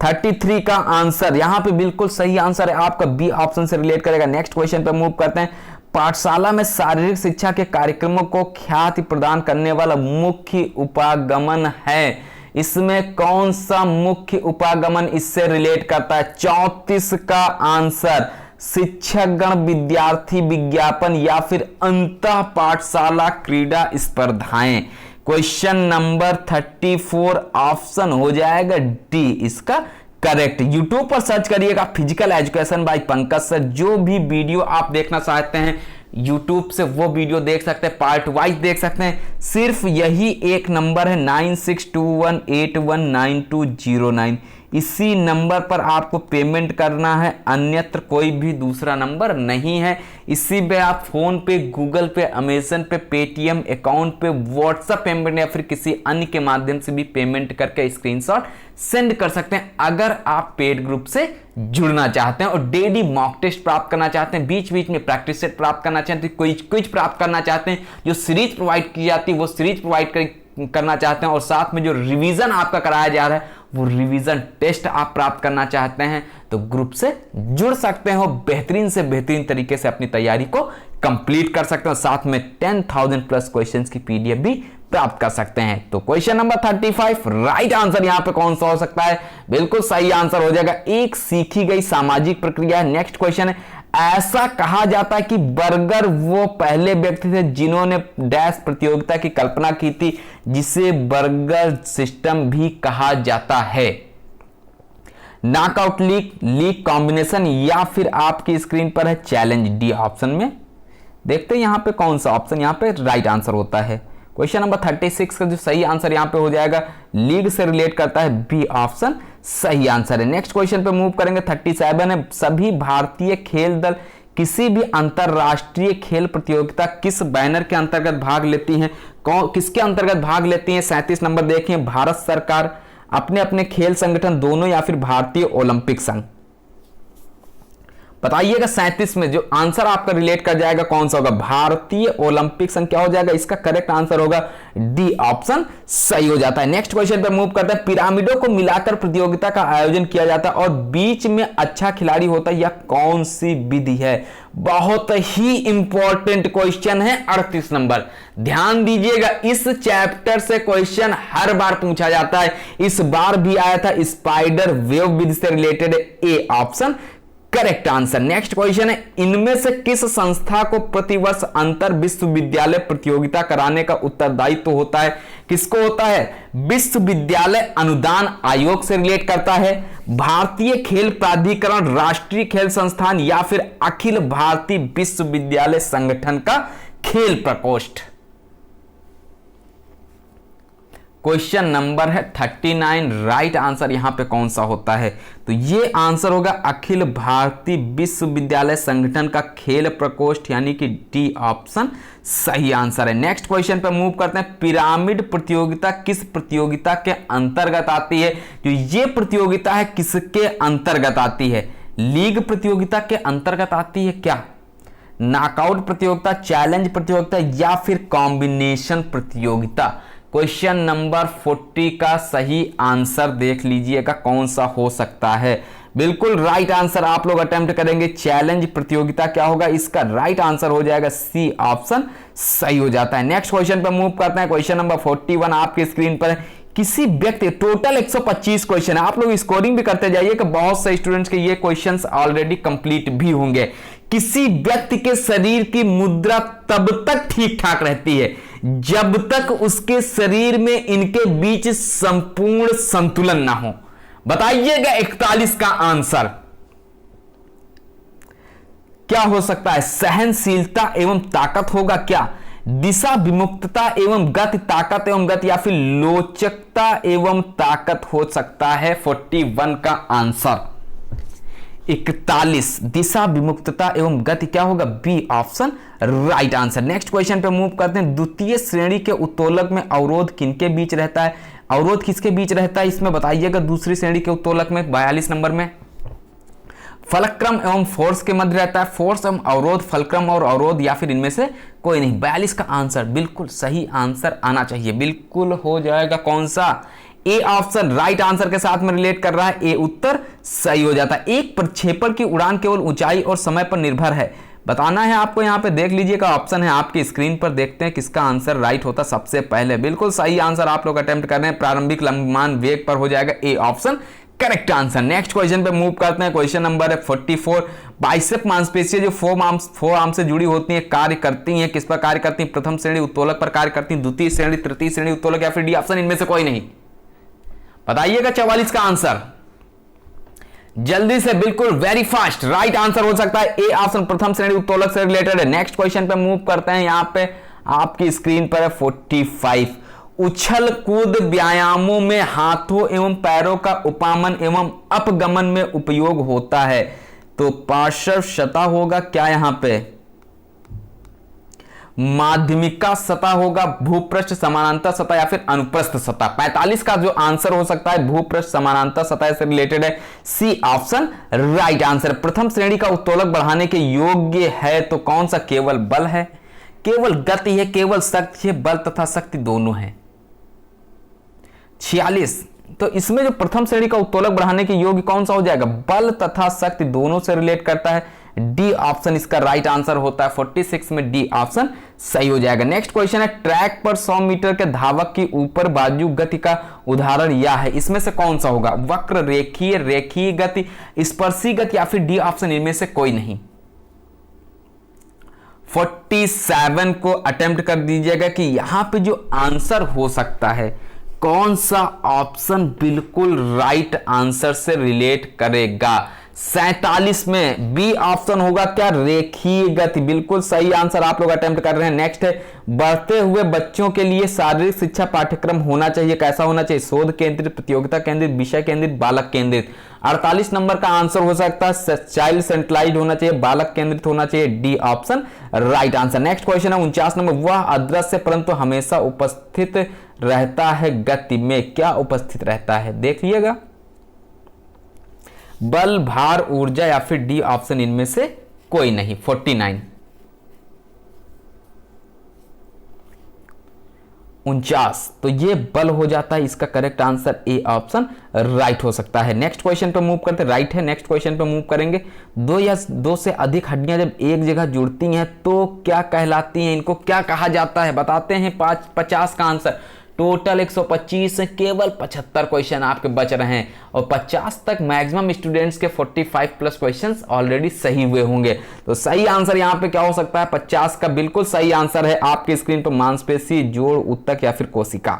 33 का आंसर यहां पे बिल्कुल सही आंसर है आपका, बी ऑप्शन से रिलेट करेगा। नेक्स्ट क्वेश्चन पे मूव करते हैं। पाठशाला में शारीरिक शिक्षा के कार्यक्रमों को ख्याति प्रदान करने वाला मुख्य उपागमन है। इसमें कौन सा मुख्य उपागमन इससे रिलेट करता है? 34 का आंसर शिक्षकगण विद्यार्थी विज्ञापन या फिर अंतः पाठशाला क्रीड़ा स्पर्धाएं। क्वेश्चन नंबर 34 ऑप्शन हो जाएगा डी इसका करेक्ट। यूट्यूब पर सर्च करिएगा physical education by Pankaj sir. जो भी वीडियो आप देखना चाहते हैं यूट्यूब से वो वीडियो देख सकते हैं, पार्ट वाइज देख सकते हैं। सिर्फ यही एक नंबर है 9621819209। इसी नंबर पर आपको पेमेंट करना है, अन्यत्र कोई भी दूसरा नंबर नहीं है। इसी पे आप फोन पे, गूगल पे, अमेजन पे, पेटीएम अकाउंट पे, व्हाट्सएप पेमेंट या फिर किसी अन्य के माध्यम से भी पेमेंट करके स्क्रीनशॉट सेंड कर सकते हैं। अगर आप पेड ग्रुप से जुड़ना चाहते हैं और डेली मॉक टेस्ट प्राप्त करना चाहते हैं, बीच बीच में प्रैक्टिस सेट प्राप्त करना चाहते हैं, क्विज प्राप्त करना चाहते हैं, जो सीरीज प्रोवाइड की जाती है वो सीरीज प्रोवाइड करना चाहते हैं और साथ में जो रिवीजन आपका कराया जा रहा है वो रिवीजन टेस्ट आप प्राप्त करना चाहते हैं, तो ग्रुप से जुड़ सकते हैं। बेहतरीन से बेहतरीन तरीके से अपनी तैयारी को कंप्लीट कर सकते हैं। साथ में 10,000 प्लस क्वेश्चंस की पीडीएफ भी प्राप्त कर सकते हैं। तो क्वेश्चन नंबर 35 राइट आंसर यहां पे कौन सा हो सकता है? बिल्कुल सही आंसर हो जाएगा एक सीखी गई सामाजिक प्रक्रिया। नेक्स्ट क्वेश्चन है, ऐसा कहा जाता है कि बर्गर वो पहले व्यक्ति थे जिन्होंने डैश प्रतियोगिता की कल्पना की थी, जिसे बर्गर सिस्टम भी कहा जाता है। नॉकआउट लीग कॉम्बिनेशन या फिर आपकी स्क्रीन पर है चैलेंज। डी ऑप्शन में देखते हैं यहां पे कौन सा ऑप्शन यहां पे राइट आंसर होता है। क्वेश्चन नंबर 36 का जो सही आंसर यहां पे हो जाएगा लीग से रिलेट करता है, बी ऑप्शन सही आंसर है। नेक्स्ट क्वेश्चन पे मूव करेंगे। 37 है, सभी भारतीय खेल दल किसी भी अंतरराष्ट्रीय खेल प्रतियोगिता किस बैनर के अंतर्गत भाग लेती हैं? किसके अंतर्गत भाग लेती हैं? 37 नंबर देखिए, भारत सरकार, अपने अपने खेल संगठन दोनों या फिर भारतीय ओलंपिक संघ। बताइएगा 37 में जो आंसर आपका रिलेट कर जाएगा कौन सा होगा? भारतीय ओलंपिक संघ क्या हो जाएगा? इसका करेक्ट आंसर होगा डी ऑप्शन सही हो जाता है। नेक्स्ट क्वेश्चन पर मूव करते हैं। पिरामिडों को मिलाकर प्रतियोगिता का आयोजन किया जाता है और बीच में अच्छा खिलाड़ी होता है, यह कौन सी विधि है? बहुत ही इंपॉर्टेंट क्वेश्चन है 38 नंबर। ध्यान दीजिएगा, इस चैप्टर से क्वेश्चन हर बार पूछा जाता है। इस बार भी आया था, स्पाइडर वेव विधि से related, A option correct answer. Next question है, इनमें से किस संस्था को प्रतिवर्ष अंतर विश्वविद्यालय प्रतियोगिता कराने का उत्तरदायित्व होता है? किसको होता है? विश्वविद्यालय अनुदान आयोग से रिलेट करता है, भारतीय खेल प्राधिकरण, राष्ट्रीय खेल संस्थान या फिर अखिल भारतीय विश्वविद्यालय संगठन का खेल प्रकोष्ठ। क्वेश्चन नंबर है 39 राइट आंसर यहां पे कौन सा होता है? तो ये आंसर होगा अखिल भारतीय विश्वविद्यालय संगठन का खेल प्रकोष्ठ, यानी कि डी ऑप्शन सही आंसर है। नेक्स्ट क्वेश्चन पे मूव करते हैं। पिरामिड प्रतियोगिता किस प्रतियोगिता के अंतर्गत आती है? जो ये प्रतियोगिता है किसके अंतर्गत आती है? लीग प्रतियोगिता के अंतर्गत आती है क्या? नॉकआउट प्रतियोगिता, चैलेंज प्रतियोगिता या फिर कॉम्बिनेशन प्रतियोगिता? क्वेश्चन नंबर 40 का सही आंसर देख लीजिएगा कौन सा हो सकता है। बिल्कुल राइट आंसर आप लोग अटेम्प्ट करेंगे। चैलेंज प्रतियोगिता क्या होगा? इसका राइट आंसर हो जाएगा सी ऑप्शन सही हो जाता है। नेक्स्ट क्वेश्चन पर मूव करते हैं। क्वेश्चन नंबर 41 आपके स्क्रीन पर है। किसी व्यक्ति, टोटल 125 क्वेश्चन है, आप लोग स्कोरिंग भी करते जाइए कि बहुत से स्टूडेंट्स के ये क्वेश्चंस ऑलरेडी कंप्लीट भी होंगे। किसी व्यक्ति के शरीर की मुद्रा तब तक ठीक ठाक रहती है जब तक उसके शरीर में इनके बीच संपूर्ण संतुलन ना हो। बताइएगा 41 का आंसर क्या हो सकता है? सहनशीलता एवं ताकत होगा क्या? दिशा विमुक्तता एवं गति, ताकत एवं गति, या फिर लोचकता एवं ताकत हो सकता है 41 का आंसर। 41 दिशा विमुक्तता एवं गति क्या होगा? B option right answer. Next question पे मूव करते हैं। द्वितीय श्रेणी के उत्तोलक में अवरोध किनके बीच रहता है? अवरोध किसके बीच रहता है इसमें बताइएगा। दूसरी श्रेणी के उत्तोलक में 42 नंबर में फलक्रम एवं फोर्स के मध्य रहता है। फोर्स एवं अवरोध, फलक्रम और अवरोध, या फिर इनमें से कोई नहीं। 42 का आंसर बिल्कुल सही आंसर आना चाहिए। बिल्कुल हो जाएगा कौन सा? ए ऑप्शन राइट आंसर के साथ में रिलेट कर रहा है, ए उत्तर सही हो जाता है। एक प्रक्षेपण की उड़ान केवल ऊंचाई और समय पर निर्भर है। बताना है आपको। यहाँ पे देख लीजिएगा ऑप्शन है आपकी स्क्रीन पर, देखते हैं किसका आंसर राइट होता सबसे पहले। बिल्कुल सही आंसर आप लोग अटेम्प्ट कर रहे हैं, प्रारंभिक लंबमान वेग पर हो जाएगा A option correct answer. Next question पे मूव करते हैं। क्वेश्चन नंबर है 44। बाइसेप मांसपेशियां जो फोर आर्म से जुड़ी होती हैं कार्य करती हैं, किस पर कार्य करती हैं? प्रथम श्रेणी उत्तोलक पर कार्य करती हैं, द्वितीय श्रेणी, तृतीय श्रेणी उत्तोलक, या फिर डी ऑप्शन इनमें से कोई नहीं? बताइएगा 44 का आंसर जल्दी से, बिल्कुल वेरी फास्ट। राइट आंसर हो सकता है ए ऑप्शन प्रथम श्रेणी उत्तोलक से रिलेटेड है। नेक्स्ट क्वेश्चन पे मूव करते हैं। यहां पे आपकी स्क्रीन पर है 45। उछल कूद व्यायामों में हाथों एवं पैरों का उपामन एवं अपगमन में उपयोग होता है, तो पार्श्व सतह होगा क्या? यहां पे माध्यमिका सतह होगा, भूपृष्ठ समानांतर सतह, या फिर अनुप्रस्थ सतह? 45 का जो आंसर हो सकता है भूपृष्ठ समानांतर सतह से रिलेटेड है, सी ऑप्शन राइट आंसर। प्रथम श्रेणी का उत्तोलक बढ़ाने के योग्य है, तो कौन सा? केवल बल है, केवल गति है, केवल शक्ति है, बल तथा शक्ति दोनों है। 46, तो इसमें जो प्रथम श्रेणी का उत्तोलक बढ़ाने के योग्य कौन सा हो जाएगा? बल तथा शक्ति दोनों से रिलेट करता है, डी ऑप्शन इसका राइट आंसर होता है। 46 में डी ऑप्शन सही हो जाएगा। नेक्स्ट क्वेश्चन है, ट्रैक पर 100 मीटर के धावक की ऊपर बाजू गति का उदाहरण यह है, इसमें से कौन सा होगा? वक्र, रेखीय, रेखीय गति, स्पर्शी गति, या फिर डी ऑप्शन इनमें से कोई नहीं? 47 को अटेम्प्ट कर दीजिएगा कि यहां पे जो आंसर हो सकता है कौन सा ऑप्शन बिल्कुल राइट आंसर से रिलेट करेगा। 47 में बी ऑप्शन होगा क्या? रेखीय गति, बिल्कुल सही आंसर आप लोग अटेम्प्ट कर रहे हैं। नेक्स्ट है, बढ़ते हुए बच्चों के लिए शारीरिक शिक्षा पाठ्यक्रम होना चाहिए, कैसा होना चाहिए? शोध केंद्रित, प्रतियोगिता केंद्रित, विषय केंद्रित, बालक केंद्रित। 48 नंबर का आंसर हो सकता है चाइल्ड सेंट्रलाइज्ड होना चाहिए, बालक केंद्रित होना चाहिए, D option right answer. Next question है 49 नंबर, वह अदृश्य परंतु हमेशा उपस्थित रहता है गति में, क्या उपस्थित रहता है? देखिएगा, बल, भार, ऊर्जा, या फिर डी ऑप्शन इनमें से कोई नहीं। 49, 49, तो ये बल हो जाता है, इसका correct answer A option right हो सकता है। नेक्स्ट क्वेश्चन पे मूव करते हैं, राइट है। नेक्स्ट क्वेश्चन पे मूव करेंगे। दो या दो से अधिक हड्डियां जब एक जगह जुड़ती हैं तो क्या कहलाती हैं? इनको क्या कहा जाता है? बताते हैं 50 का आंसर। टोटल 125 केवल 75 क्वेश्चन आपके बच रहे हैं, और 50 तक मैक्सिमम स्टूडेंट्स के 45 प्लस क्वेश्चंस ऑलरेडी सही हुए होंगे। तो सही आंसर यहां पे क्या हो सकता है? 50 का बिल्कुल सही आंसर है आपकी स्क्रीन पर मांसपेशी, जोड़, ऊतक, या फिर कोशिका।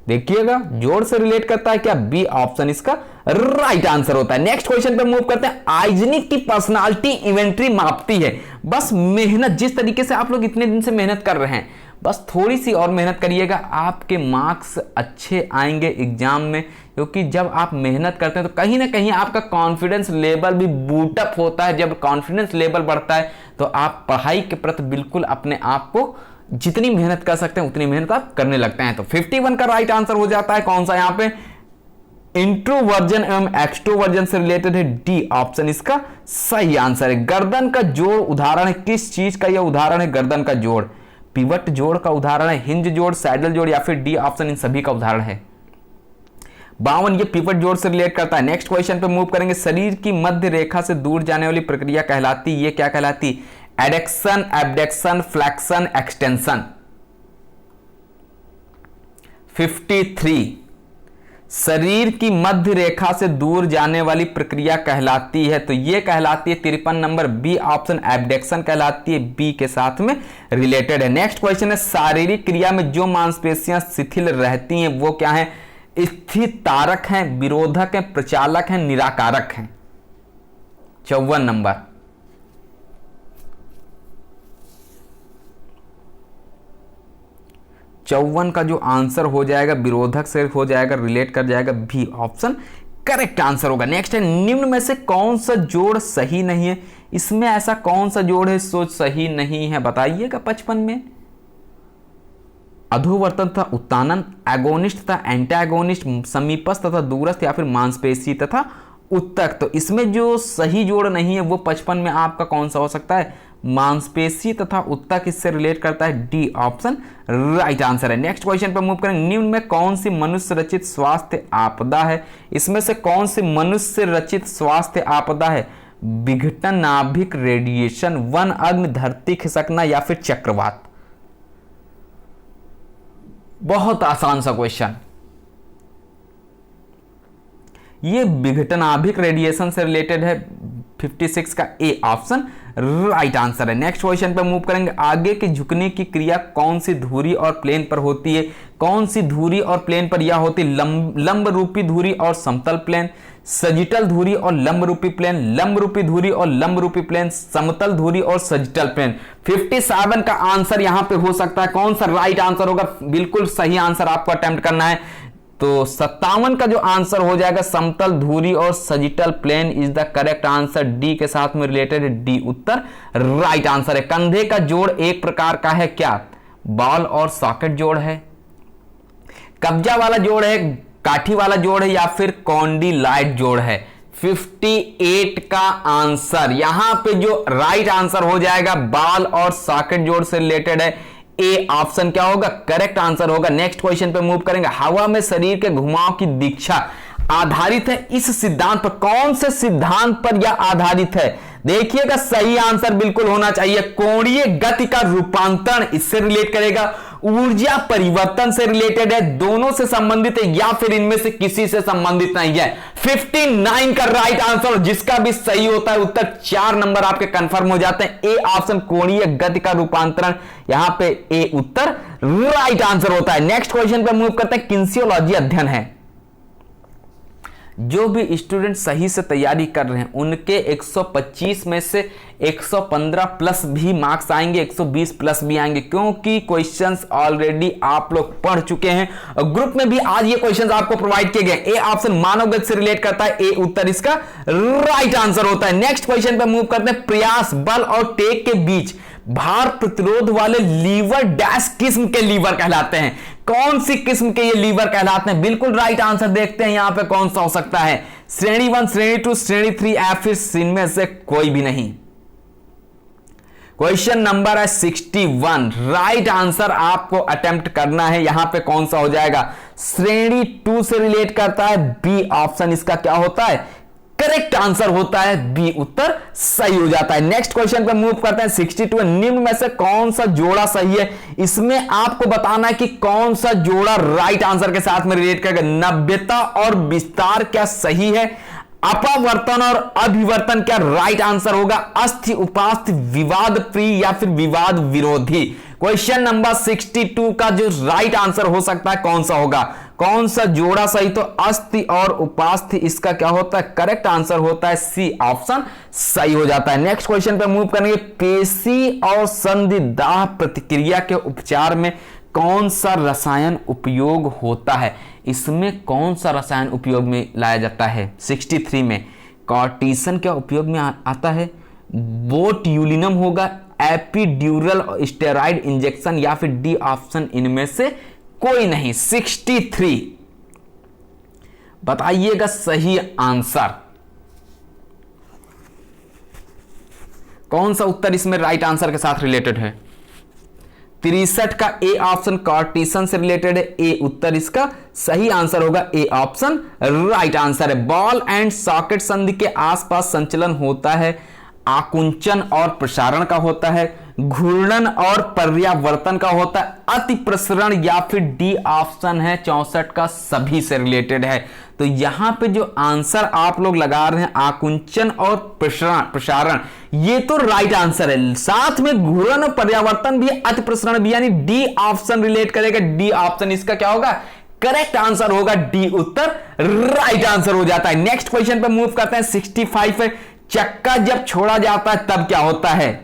देखिएगा, जोड़ से रिलेट करता है क्या? बी ऑप्शन इसका राइट आंसर होता है। नेक्स्ट क्वेश्चन पे मूव करते हैं। आइजनिक की पर्सनालिटी इन्वेंट्री मापती है, बस मेहनत, जिस तरीके से आप लोग इतने दिन से मेहनत कर रहे हैं, बस थोड़ी सी और मेहनत करिएगा, आपके मार्क्स अच्छे आएंगे एग्जाम में। क्योंकि जब आप मेहनत करते हैं तो कहीं ना कहीं आपका कॉन्फिडेंस लेवल भी बूटअप होता है। जब कॉन्फिडेंस लेवल बढ़ता है तो आप पढ़ाई के प्रति बिल्कुल अपने आप को जितनी मेहनत कर सकते हैं उतनी मेहनत आप करने लगते हैं। तो 51 का राइट आंसर हो जाता है कौन सा? यहाँ पे इंट्रोवर्जन एवं एक्सट्रोवर्जन से रिलेटेड है, डी ऑप्शन इसका सही आंसर है। गर्दन का जोड़ उदाहरण है, किस चीज का यह उदाहरण है? गर्दन का जोड़, पिवट जोड़ का उदाहरण है, हिंज जोड़, सैडल जोड़, या फिर डी ऑप्शन इन सभी का उदाहरण है। 52 ये पिवट जोड़ से रिलेट करता है। नेक्स्ट क्वेश्चन पे मूव करेंगे। शरीर की मध्य रेखा से दूर जाने वाली प्रक्रिया कहलाती, ये क्या कहलाती? Addiction, एबडेक्शन, flexion, extension. 53 शरीर की मध्य रेखा से दूर जाने वाली प्रक्रिया कहलाती है, तो यह कहलाती है 53 नंबर, बी ऑप्शन एबडेक्शन कहलाती है, बी के साथ में रिलेटेड है। नेक्स्ट क्वेश्चन है, शारीरिक क्रिया में जो मांसपेशियां शिथिल रहती हैं वो क्या है? स्थितारक हैं, विरोधक हैं, प्रचालक हैं, निराकारक हैं। 54 नंबर। चौवन का जो आंसर हो जाएगा विरोधक से हो जाएगा, रिलेट कर जाएगा, बी ऑप्शन करेक्ट आंसर होगा। नेक्स्ट है, निम्न में से कौन सा जोड़ सही नहीं है? इसमें ऐसा कौन सा जोड़ है सो सही नहीं है? बताइएगा। 55 में अधोवर्तन तथा उत्तानन, एगोनिस्ट तथा एंटागोनिस्ट, समीपस्थ तथा दूरस्थ, या फिर मांसपेशी तथा उत्तक। तो इसमें जो सही जोड़ नहीं है वो 55 में आपका कौन सा हो सकता है? मांसपेशी तथा उत्तक, इससे रिलेट करता है, डी ऑप्शन राइट आंसर है। नेक्स्ट क्वेश्चन पर मूव करें। निम्न में कौन सी मनुष्य रचित स्वास्थ्य आपदा है? इसमें से कौन सी मनुष्य रचित स्वास्थ्य आपदा है? विघटन नाभिक रेडिएशन, वन अग्नि, धरती खिसकना या फिर चक्रवात। बहुत आसान सा क्वेश्चन। ये विघटनाभिक रेडिएशन से रिलेटेड है। 56 का ए ऑप्शन राइट आंसर है। नेक्स्ट क्वेश्चन पे मूव करेंगे। आगे के झुकने की क्रिया कौन सी धुरी और प्लेन पर होती है? कौन सी धुरी और प्लेन पर यह होती है? लंब रूपी धुरी और समतल प्लेन, सजिटल धुरी और लंब रूपी प्लेन, लंब रूपी धुरी और लंब रूपी प्लेन, समतल धुरी और सजिटल प्लेन। 57 का आंसर यहां पे हो सकता है। कौन सा राइट आंसर होगा? बिल्कुल सही आंसर आपको अटेम्प्ट करना है। तो 57 का जो आंसर हो जाएगा समतल धुरी और sagittal plane is the correct answer. D के साथ में रिलेटेड है, डी उत्तर राइट आंसर है। कंधे का जोड़ एक प्रकार का है क्या? बॉल और सॉकेट जोड़ है, कब्जा वाला जोड़ है, काठी वाला जोड़ है या फिर कॉन्डिलाइट जोड़ है? 58 का आंसर यहां पे जो राइट आंसर हो जाएगा बॉल और सॉकेट जोड़ से रिलेटेड है। ए ऑप्शन क्या होगा? करेक्ट आंसर होगा। नेक्स्ट क्वेश्चन पे मूव करेंगे। हवा में शरीर के घुमाव की दिशा आधारित है इस सिद्धांत पर। कौन से सिद्धांत पर यह आधारित है? देखिएगा सही आंसर बिल्कुल होना चाहिए। कोणीय गति का रूपांतरण इससे रिलेट करेगा, ऊर्जा परिवर्तन से रिलेटेड है, दोनों से संबंधित है या फिर इनमें से किसी से संबंधित नहीं है। 59 का राइट आंसर, जिसका भी सही होता है उत्तर 4 नंबर आपके कंफर्म हो जाते हैं। ए ऑप्शन कोणीय गति का रूपांतरण, यहां पे ए उत्तर राइट आंसर होता है। नेक्स्ट क्वेश्चन पे मूव करते हैं। किन्सियोलॉजी अध्ययन है। जो भी स्टूडेंट सही से तैयारी कर रहे हैं उनके 125 में से 115 प्लस भी मार्क्स आएंगे, 120 प्लस भी आएंगे, क्योंकि क्वेश्चंस ऑलरेडी आप लोग पढ़ चुके हैं और ग्रुप में भी आज ये क्वेश्चंस आपको प्रोवाइड किए गए। ए ऑप्शन मानव गति से रिलेट करता है, ए उत्तर इसका राइट आंसर होता है। नेक्स्ट क्वेश्चन पे मूव करते हैं। प्रयास बल और टेक के बीच भार प्रतिरोध वाले लीवर डैश किस्म के लीवर कहलाते हैं? कौन सी किस्म के ये लीवर कहलाते हैं? बिल्कुल राइट आंसर देखते हैं यहां पे कौन सा हो सकता है। श्रेणी 1, श्रेणी 2, श्रेणी 3 या फिर इनमें से कोई भी नहीं। क्वेश्चन नंबर है 61। राइट आंसर आपको अटेम्प्ट करना है। यहां पे कौन सा हो जाएगा? श्रेणी 2 से रिलेट करता है, बी ऑप्शन इसका क्या होता है? करेक्ट आंसर होता है, बी उत्तर सही हो जाता है। नेक्स्ट क्वेश्चन पे मूव करते हैं। 62। निम्न में से कौन सा जोड़ा सही है? इसमें आपको बताना है कि कौन सा जोड़ा राइट आंसर के साथ में रिलेट करेगा। नव्यता और विस्तार क्या सही है? अपवर्तन और अभिवर्तन क्या राइट आंसर होगा? अस्थि उपास्थि विवाद प्रिय या फिर विवाद विरोधी? क्वेश्चन नंबर 62 का जो राइट आंसर हो सकता है कौन सा होगा? कौन सा जोड़ा सही? तो अस्थि और उपास्थि इसका क्या होता है? करेक्ट आंसर होता है, सी ऑप्शन सही हो जाता है। नेक्स्ट क्वेश्चन पे मूव करेंगे। पेशी और संधिदाह प्रतिक्रिया के उपचार में कौन सा रसायन उपयोग होता है? इसमें कौन सा रसायन उपयोग में लाया जाता है? 63 में कॉर्टिसन क्या उपयोग में आता है? बोट्यूलिनम होगा, एपिड्यूरल स्टेरॉइड इंजेक्शन या फिर डी ऑप्शन इनमें से कोई नहीं। 63 बताइएगा सही आंसर। कौन सा उत्तर इसमें राइट आंसर के साथ रिलेटेड है? 63 का ए ऑप्शन कॉर्टिसन से रिलेटेड है, ए उत्तर इसका सही आंसर होगा, ए ऑप्शन राइट आंसर है। बॉल एंड सॉकेट संधि के आसपास संचलन होता है, आकुंचन और प्रसारण का होता है, घूर्णन और पर्यावर्तन का होता है, अति प्रसरण या फिर डी ऑप्शन है 64 का सभी से रिलेटेड है। तो यहां पे जो आंसर आप लोग लगा रहे हैं आकुंचन और प्रसारण, ये तो राइट आंसर है। साथ में घूर्णन और पर्यावर्तन भी, अति प्रसरण भी, यानी डी ऑप्शन रिलेट करेगा, डी ऑप्शन इसका क्या होगा? करेक्ट आंसर होगा, डी उत्तर राइट आंसर हो जाता है। नेक्स्ट क्वेश्चन पे मूव करते हैं। 65 है। चक्का जब छोड़ा जाता है तब क्या होता है?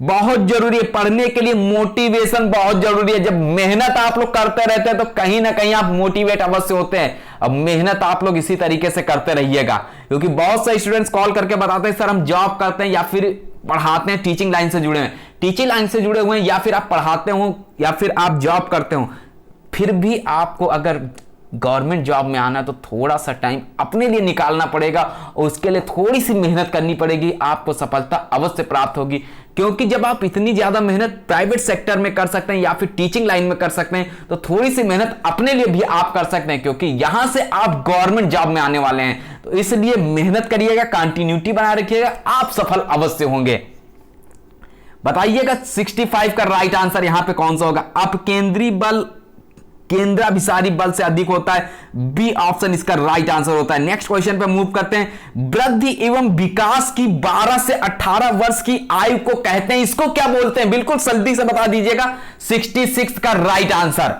बहुत जरूरी है पढ़ने के लिए, मोटिवेशन बहुत जरूरी है। जब मेहनत आप लोग करते रहते हैं तो कहीं ना कहीं आप मोटिवेट अवश्य होते हैं। अब मेहनत आप लोग इसी तरीके से करते रहिएगा, क्योंकि बहुत सारे स्टूडेंट्स कॉल करके बताते हैं सर हम जॉब करते हैं या फिर पढ़ाते हैं, टीचिंग लाइन से जुड़े हैं, टीचिंग लाइन से जुड़े हुए हैं या फिर आप पढ़ाते हो या फिर आप जॉब करते हो, फिर भी आपको अगर गवर्नमेंट जॉब में आना है तो थोड़ा सा टाइम अपने लिए निकालना पड़ेगा और उसके लिए थोड़ी सी मेहनत करनी पड़ेगी, आपको सफलता अवश्य प्राप्त होगी। क्योंकि जब आप इतनी ज्यादा मेहनत प्राइवेट सेक्टर में कर सकते हैं या फिर टीचिंग लाइन में कर सकते हैं तो थोड़ी सी मेहनत अपने लिए भी आप कर सकते हैं, क्योंकि यहां से आप गवर्नमेंट जॉब में आने वाले हैं। तो इसलिए मेहनत करिएगा, कंटिन्यूटी बना रखिएगा, आप सफल अवश्य होंगे। बताइएगा 65 का राइट आंसर यहां पे कौन सा होगा? अपकेंद्री बल केंद्राभिसारी बल से अधिक होता है, बी ऑप्शन इसका राइट आंसर होता है। नेक्स्ट क्वेश्चन पे मूव करते हैं। वृद्धि एवं विकास की 12 से 18 वर्ष की आयु को कहते हैं, इसको क्या बोलते हैं? बिल्कुल जल्दी से बता दीजिएगा। 66 का राइट आंसर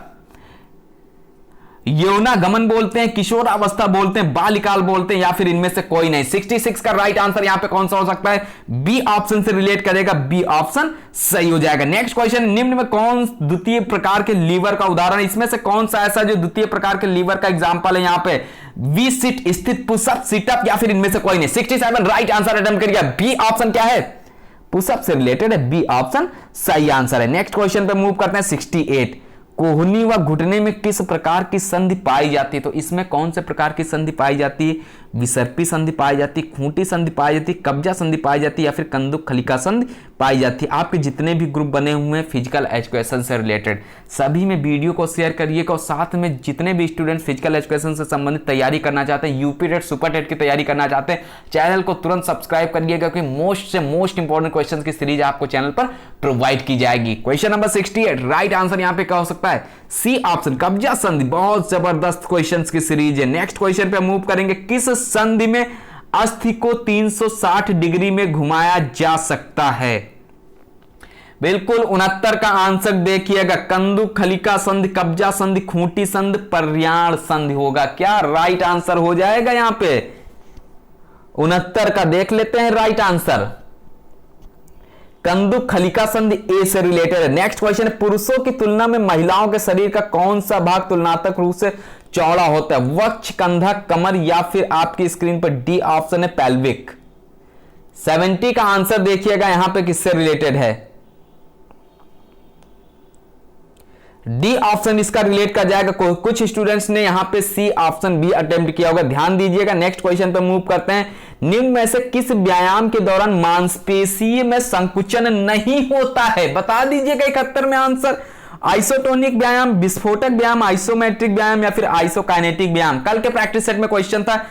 यौनागमन बोलते हैं, किशोरावस्था बोलते हैं, बालिकाल बोलते हैं, या फिर इनमें से कोई नहीं। 66 का राइट आंसर यहां पे कौन सा हो सकता है? बी ऑप्शन से रिलेट करेगा, बी ऑप्शन सही हो जाएगा। नेक्स्ट क्वेश्चन, निम्न में कौन द्वितीय प्रकार के लीवर का उदाहरण? इसमें से कौन सा ऐसा जो द्वितीय प्रकार के लीवर का एग्जांपल है? यहां पे वी सिट, स्थित, पुशअप, सिटअप, या फिर इनमें से कोई नहीं। 67 राइट आंसर अटेम्प्ट करिएगा। बी ऑप्शन क्या है? पुशअप से रिलेटेड है, बी ऑप्शन सही आंसर है। नेक्स्ट क्वेश्चन पे मूव करते हैं। 68, कोहनी व घुटने में किस प्रकार की संधि पाई जाती है? तो इसमें कौन से प्रकार की संधि पाई जाती है? विसर्पी संधि पाई जाती है, खूंटी संधि पाई जाती है, कब्जा संधि पाई जाती है, या फिर कंदुक खलिका संधि पाई जाती है। आपके जितने भी ग्रुप बने हुए हैं फिजिकल एजुकेशन से रिलेटेड, सभी में वीडियो को शेयर करिएगा और साथ में जितने भी स्टूडेंट फिजिकल एजुकेशन से संबंधित तैयारी करना चाहते हैं, यूपी टेट, सुपर टेट की तैयारी करना चाहते हैं, चैनल को तुरंत सब्सक्राइब करिएगा, क्योंकि मोस्ट से मोस्ट इंपॉर्टेंट क्वेश्चन की सीरीज आपको चैनल पर प्रोवाइड की जाएगी। क्वेश्चन नंबर 68 राइट आंसर यहां पे क्या हो सकता है? सी ऑप्शन, कब्जा संधि। बहुत जबरदस्त क्वेश्चंस की सीरीज है। नेक्स्ट क्वेश्चन पे मूव करेंगे। किस संधि में अस्थि को 360 डिग्री में घुमाया जा सकता है? बिल्कुल 69 का आंसर देखिएगा। कंदुक खलिका संधि, कब्जा संधि, खूंटी संधि, पर्याण संधि होगा। क्या राइट आंसर हो जाएगा यहां पे? 69 का देख लेते हैं राइट आंसर। कंदुक खलिका संधि ए से रिलेटेड है। नेक्स्ट क्वेश्चन है, पुरुषों की तुलना में महिलाओं के शरीर का कौन सा भाग तुलनात्मक रूप से चौड़ा होता है? वक्ष, कंधा, कमर, या फिर आपकी स्क्रीन पर डी ऑप्शन है पेल्विक। 70 का आंसर देखिएगा यहां पे किससे रिलेटेड है? डी ऑप्शन इसका रिलेट कर जाएगा। कुछ स्टूडेंट्स ने यहां पे सी ऑप्शन बी अटेम्प्ट किया होगा, ध्यान दीजिएगा। नेक्स्ट क्वेश्चन पे मूव करते हैं। निम्न में से किस व्यायाम के दौरान मांसपेशी में संकुचन नहीं होता है? बता दीजिएगा 71 में आंसर। आइसोटोनिक व्यायाम, विस्फोटक व्यायाम, आइसोमेट्रिक व्यायाम, या फिर आइसोकाइनेटिक व्यायाम। कल के प्रैक्टिस सेट में क्वेश्चन था,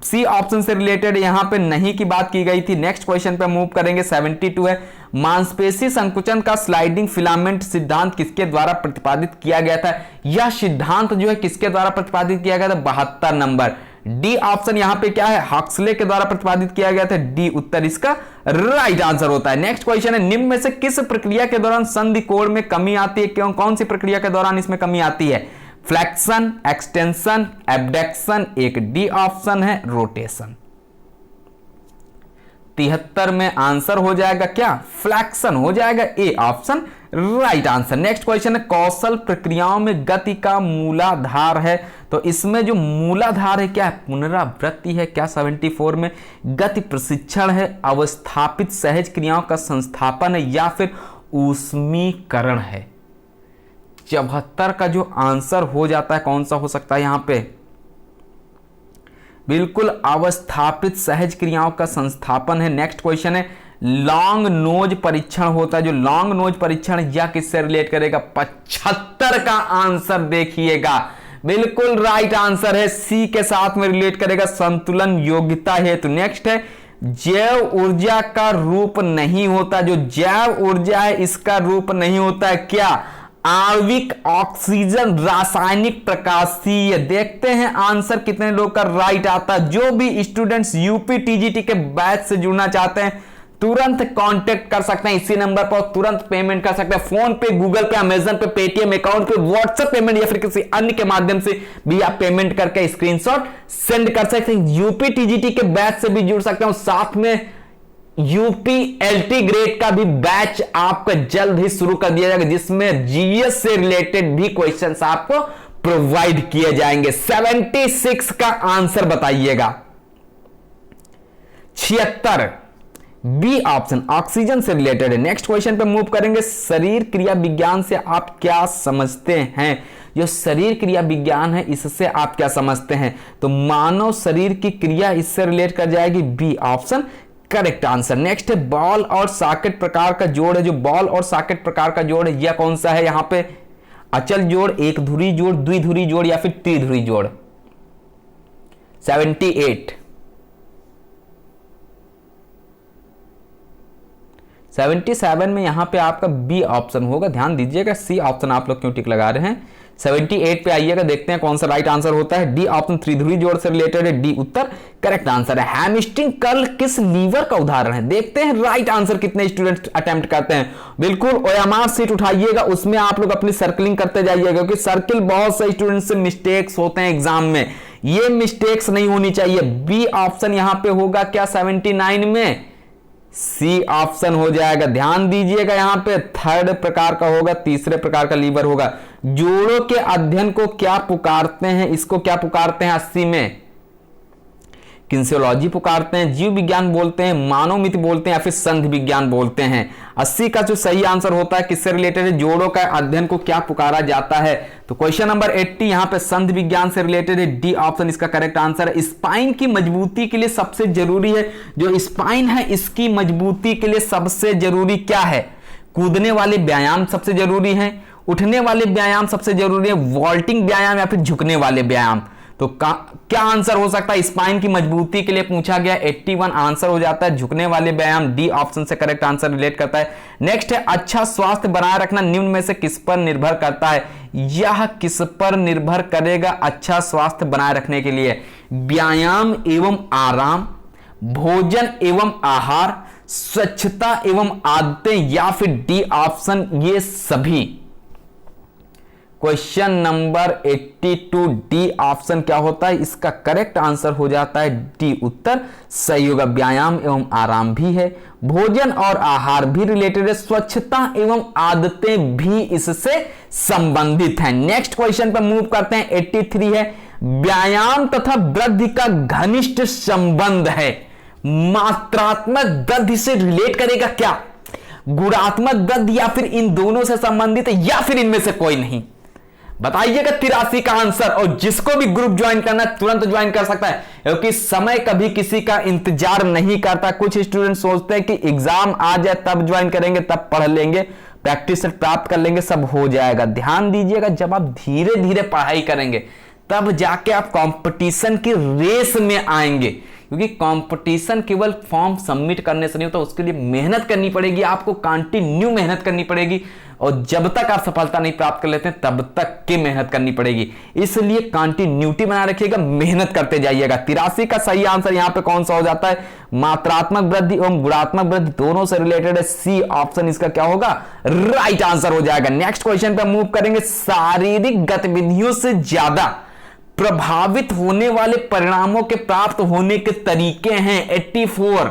सी ऑप्शन से रिलेटेड यहां पे नहीं की बात की गई थी। नेक्स्ट क्वेश्चन पे मूव करेंगे। 72 है, मांसपेशी संकुचन का स्लाइडिंग फिलामेंट सिद्धांत किसके द्वारा प्रतिपादित किया गया था? यह सिद्धांत जो है किसके द्वारा प्रतिपादित किया गया था? 72 नंबर। डी ऑप्शन यहां पे क्या है? हक्सले के द्वारा प्रतिपादित किया गया था। डी उत्तर इसका राइट आंसर होता है। नेक्स्ट क्वेश्चन है, निम्न में से किस प्रक्रिया के दौरान संधि कोण में कमी आती है? क्यों, कौन सी प्रक्रिया के दौरान इसमें कमी आती है? फ्लेक्शन, एक्सटेंशन, एब्डक्शन, एक डी ऑप्शन है रोटेशन। 73 में आंसर हो जाएगा क्या? फ्लेक्शन हो जाएगा, A option right answer. Next question है, कौशल प्रक्रियाओं में गति का मूलाधार है, तो इसमें जो मूलाधार है क्या है? पुनरावृत्ति है क्या? 74 में गति प्रशिक्षण है, अवस्थापित सहज क्रियाओं का संस्थापन है, या फिर ऊष्मीकरण है? 74 का जो आंसर हो जाता है कौन सा हो सकता है यहां पे? बिल्कुल अवस्थापित सहज क्रियाओं का संस्थापन है। नेक्स्ट क्वेश्चन है, लॉन्ग नोज परीक्षण होता है, जो लॉन्ग नोज परीक्षण यह किससे रिलेट करेगा? 75 का आंसर देखिएगा, बिल्कुल राइट आंसर है, सी के साथ में रिलेट करेगा, संतुलन योग्यता हेतु। नेक्स्ट है, जैव ऊर्जा का रूप नहीं होता, जो जैव ऊर्जा है इसका रूप नहीं होता है क्या? आणविक ऑक्सीजन, रासायनिक प्रकाशीय। देखते हैं आंसर कितने लोग का राइट आता है। जो भी स्टूडेंट्स यूपी टीजीटी के बैच से जुड़ना चाहते हैं तुरंत कांटेक्ट कर सकते हैं इसी नंबर पर, तुरंत पेमेंट कर सकते हैं। फोन पे, गूगल पे, अमेजन पे, पेटीएम अकाउंट पे, व्हाट्सएप पेमेंट या फिर किसी अन्य के माध्यम से भी आप पेमेंट करके स्क्रीनशॉट सेंड कर सकते हैं। यूपी टीजीटी के बैच से भी जुड़ सकते हैं, साथ में यूपी एलटी ग्रेड का भी बैच आपका जल्द ही शुरू कर दिया जाएगा, जिसमें जीएस से रिलेटेड भी क्वेश्चंस आपको प्रोवाइड किए जाएंगे। 76 का आंसर बताइएगा। 76 बी ऑप्शन ऑक्सीजन से रिलेटेड है। नेक्स्ट क्वेश्चन पे मूव करेंगे। शरीर क्रिया विज्ञान से आप क्या समझते हैं? जो शरीर क्रिया विज्ञान है इससे आप क्या समझते हैं? तो मानव शरीर की क्रिया इससे रिलेट कर जाएगी, B option correct answer. Next है बॉल और सॉकेट प्रकार का जोड़ है। जो बॉल और सॉकेट प्रकार का जोड़ है यह कौन सा है? यहां पे अचल जोड़, एक धुरी जोड़, द्विधुरी जोड़ या फिर त्रिधुरी जोड़? 77 में यहां पे आपका बी ऑप्शन होगा। ध्यान दीजिएगा, सी ऑप्शन आप लोग क्यों टिक लगा रहे हैं? 78 पे आइएगा, देखते हैं कौन सा राइट आंसर होता है। डी ऑप्शन त्रिधुरी जोड़ से रिलेटेड है, डी उत्तर करेक्ट आंसर है। हैमस्ट्रिंग कर्ल किस लीवर का उदाहरण है? देखते हैं राइट आंसर कितने स्टूडेंट अटेम्प्ट करते हैं। बिल्कुल ओएमआर सीट उठाइएगा, उसमें आप लोग अपनी सर्कलिंग करते जाइएगा, क्योंकि सर्किल बहुत से स्टूडेंट से मिस्टेक्स होते हैं एग्जाम में, ये मिस्टेक्स नहीं होनी चाहिए। बी ऑप्शन यहां पे होगा क्या 79 में? सी ऑप्शन हो जाएगा। ध्यान दीजिएगा, यहां पे थर्ड प्रकार का होगा, तीसरे प्रकार का लीवर होगा। जोड़ों के अध्ययन को क्या पुकारते हैं? इसको क्या पुकारते हैं? 80 में किंसियोलॉजी पुकारते हैं, जीव विज्ञान बोलते हैं, मानव मिति बोलते हैं या फिर संघ विज्ञान बोलते हैं। 80 का जो सही आंसर होता है किससे रिलेटेड है? जोड़ों का अध्ययन को क्या पुकारा जाता है? तो क्वेश्चन नंबर 80 यहां पे संघ विज्ञान से रिलेटेड है, डी ऑप्शन इसका करेक्ट आंसर है। स्पाइन की मजबूती के लिए सबसे जरूरी है, जो स्पाइन है इसकी मजबूती के लिए सबसे जरूरी क्या है? कूदने वाले व्यायाम सबसे जरूरी है, उठने वाले व्यायाम सबसे जरूरी है, वॉल्टिंग व्यायाम या फिर झुकने वाले व्यायाम? तो क्या आंसर हो सकता है? स्पाइन की मजबूती के लिए पूछा गया, 81 आंसर हो जाता है, झुकने वाले व्यायाम, डी ऑप्शन से करेक्ट आंसर रिलेट करता है। नेक्स्ट है अच्छा स्वास्थ्य बनाए रखना निम्न में से किस पर निर्भर करता है? यह किस पर निर्भर करेगा अच्छा स्वास्थ्य बनाए रखने के लिए? व्यायाम एवं आराम, भोजन एवं आहार, स्वच्छता एवं आदतें या फिर डी ऑप्शन ये सभी? क्वेश्चन नंबर 82 डी ऑप्शन क्या होता है? इसका करेक्ट आंसर हो जाता है डी उत्तर सही होगा। व्यायाम एवं आराम भी है, भोजन और आहार भी रिलेटेड है, स्वच्छता एवं आदतें भी इससे संबंधित हैं। नेक्स्ट क्वेश्चन पर मूव करते हैं। 83 है व्यायाम तथा वृद्धि का घनिष्ठ संबंध है, मात्रात्मक वृद्धि से रिलेट करेगा क्या? गुणात्मक वृद्धि या फिर इन दोनों से संबंधित है या फिर इनमें से कोई नहीं? बताइएगा 83 का आंसर। और जिसको भी ग्रुप ज्वाइन करना तुरंत ज्वाइन कर सकता है, क्योंकि समय कभी किसी का इंतजार नहीं करता। कुछ स्टूडेंट सोचते हैं कि एग्जाम आ जाए तब ज्वाइन करेंगे, तब पढ़ लेंगे, प्रैक्टिस सेट प्राप्त कर लेंगे, सब हो जाएगा। ध्यान दीजिएगा, जब आप धीरे धीरे पढ़ाई करेंगे तब जाके आप कंपटीशन की रेस में आएंगे, क्योंकि कंपटीशन केवल फॉर्म सबमिट करने से नहीं होता, उसके लिए मेहनत करनी पड़ेगी, आपको कंटिन्यू मेहनत करनी पड़ेगी। और जब तक आप सफलता नहीं प्राप्त कर लेते हैं तब तक की मेहनत करनी पड़ेगी, इसलिए कंटिन्यूटी बना रखिएगा, मेहनत करते जाइएगा। 83 का सही आंसर यहां पे कौन सा हो जाता है? मात्रात्मक वृद्धि एवं गुणात्मक वृद्धि दोनों से रिलेटेड है, सी ऑप्शन इसका क्या होगा? राइट आंसर हो जाएगा। नेक्स्ट क्वेश्चन पे मूव करेंगे। शारीरिक गतिविधियों से ज्यादा प्रभावित होने वाले परिणामों के प्राप्त होने के तरीके हैं। 84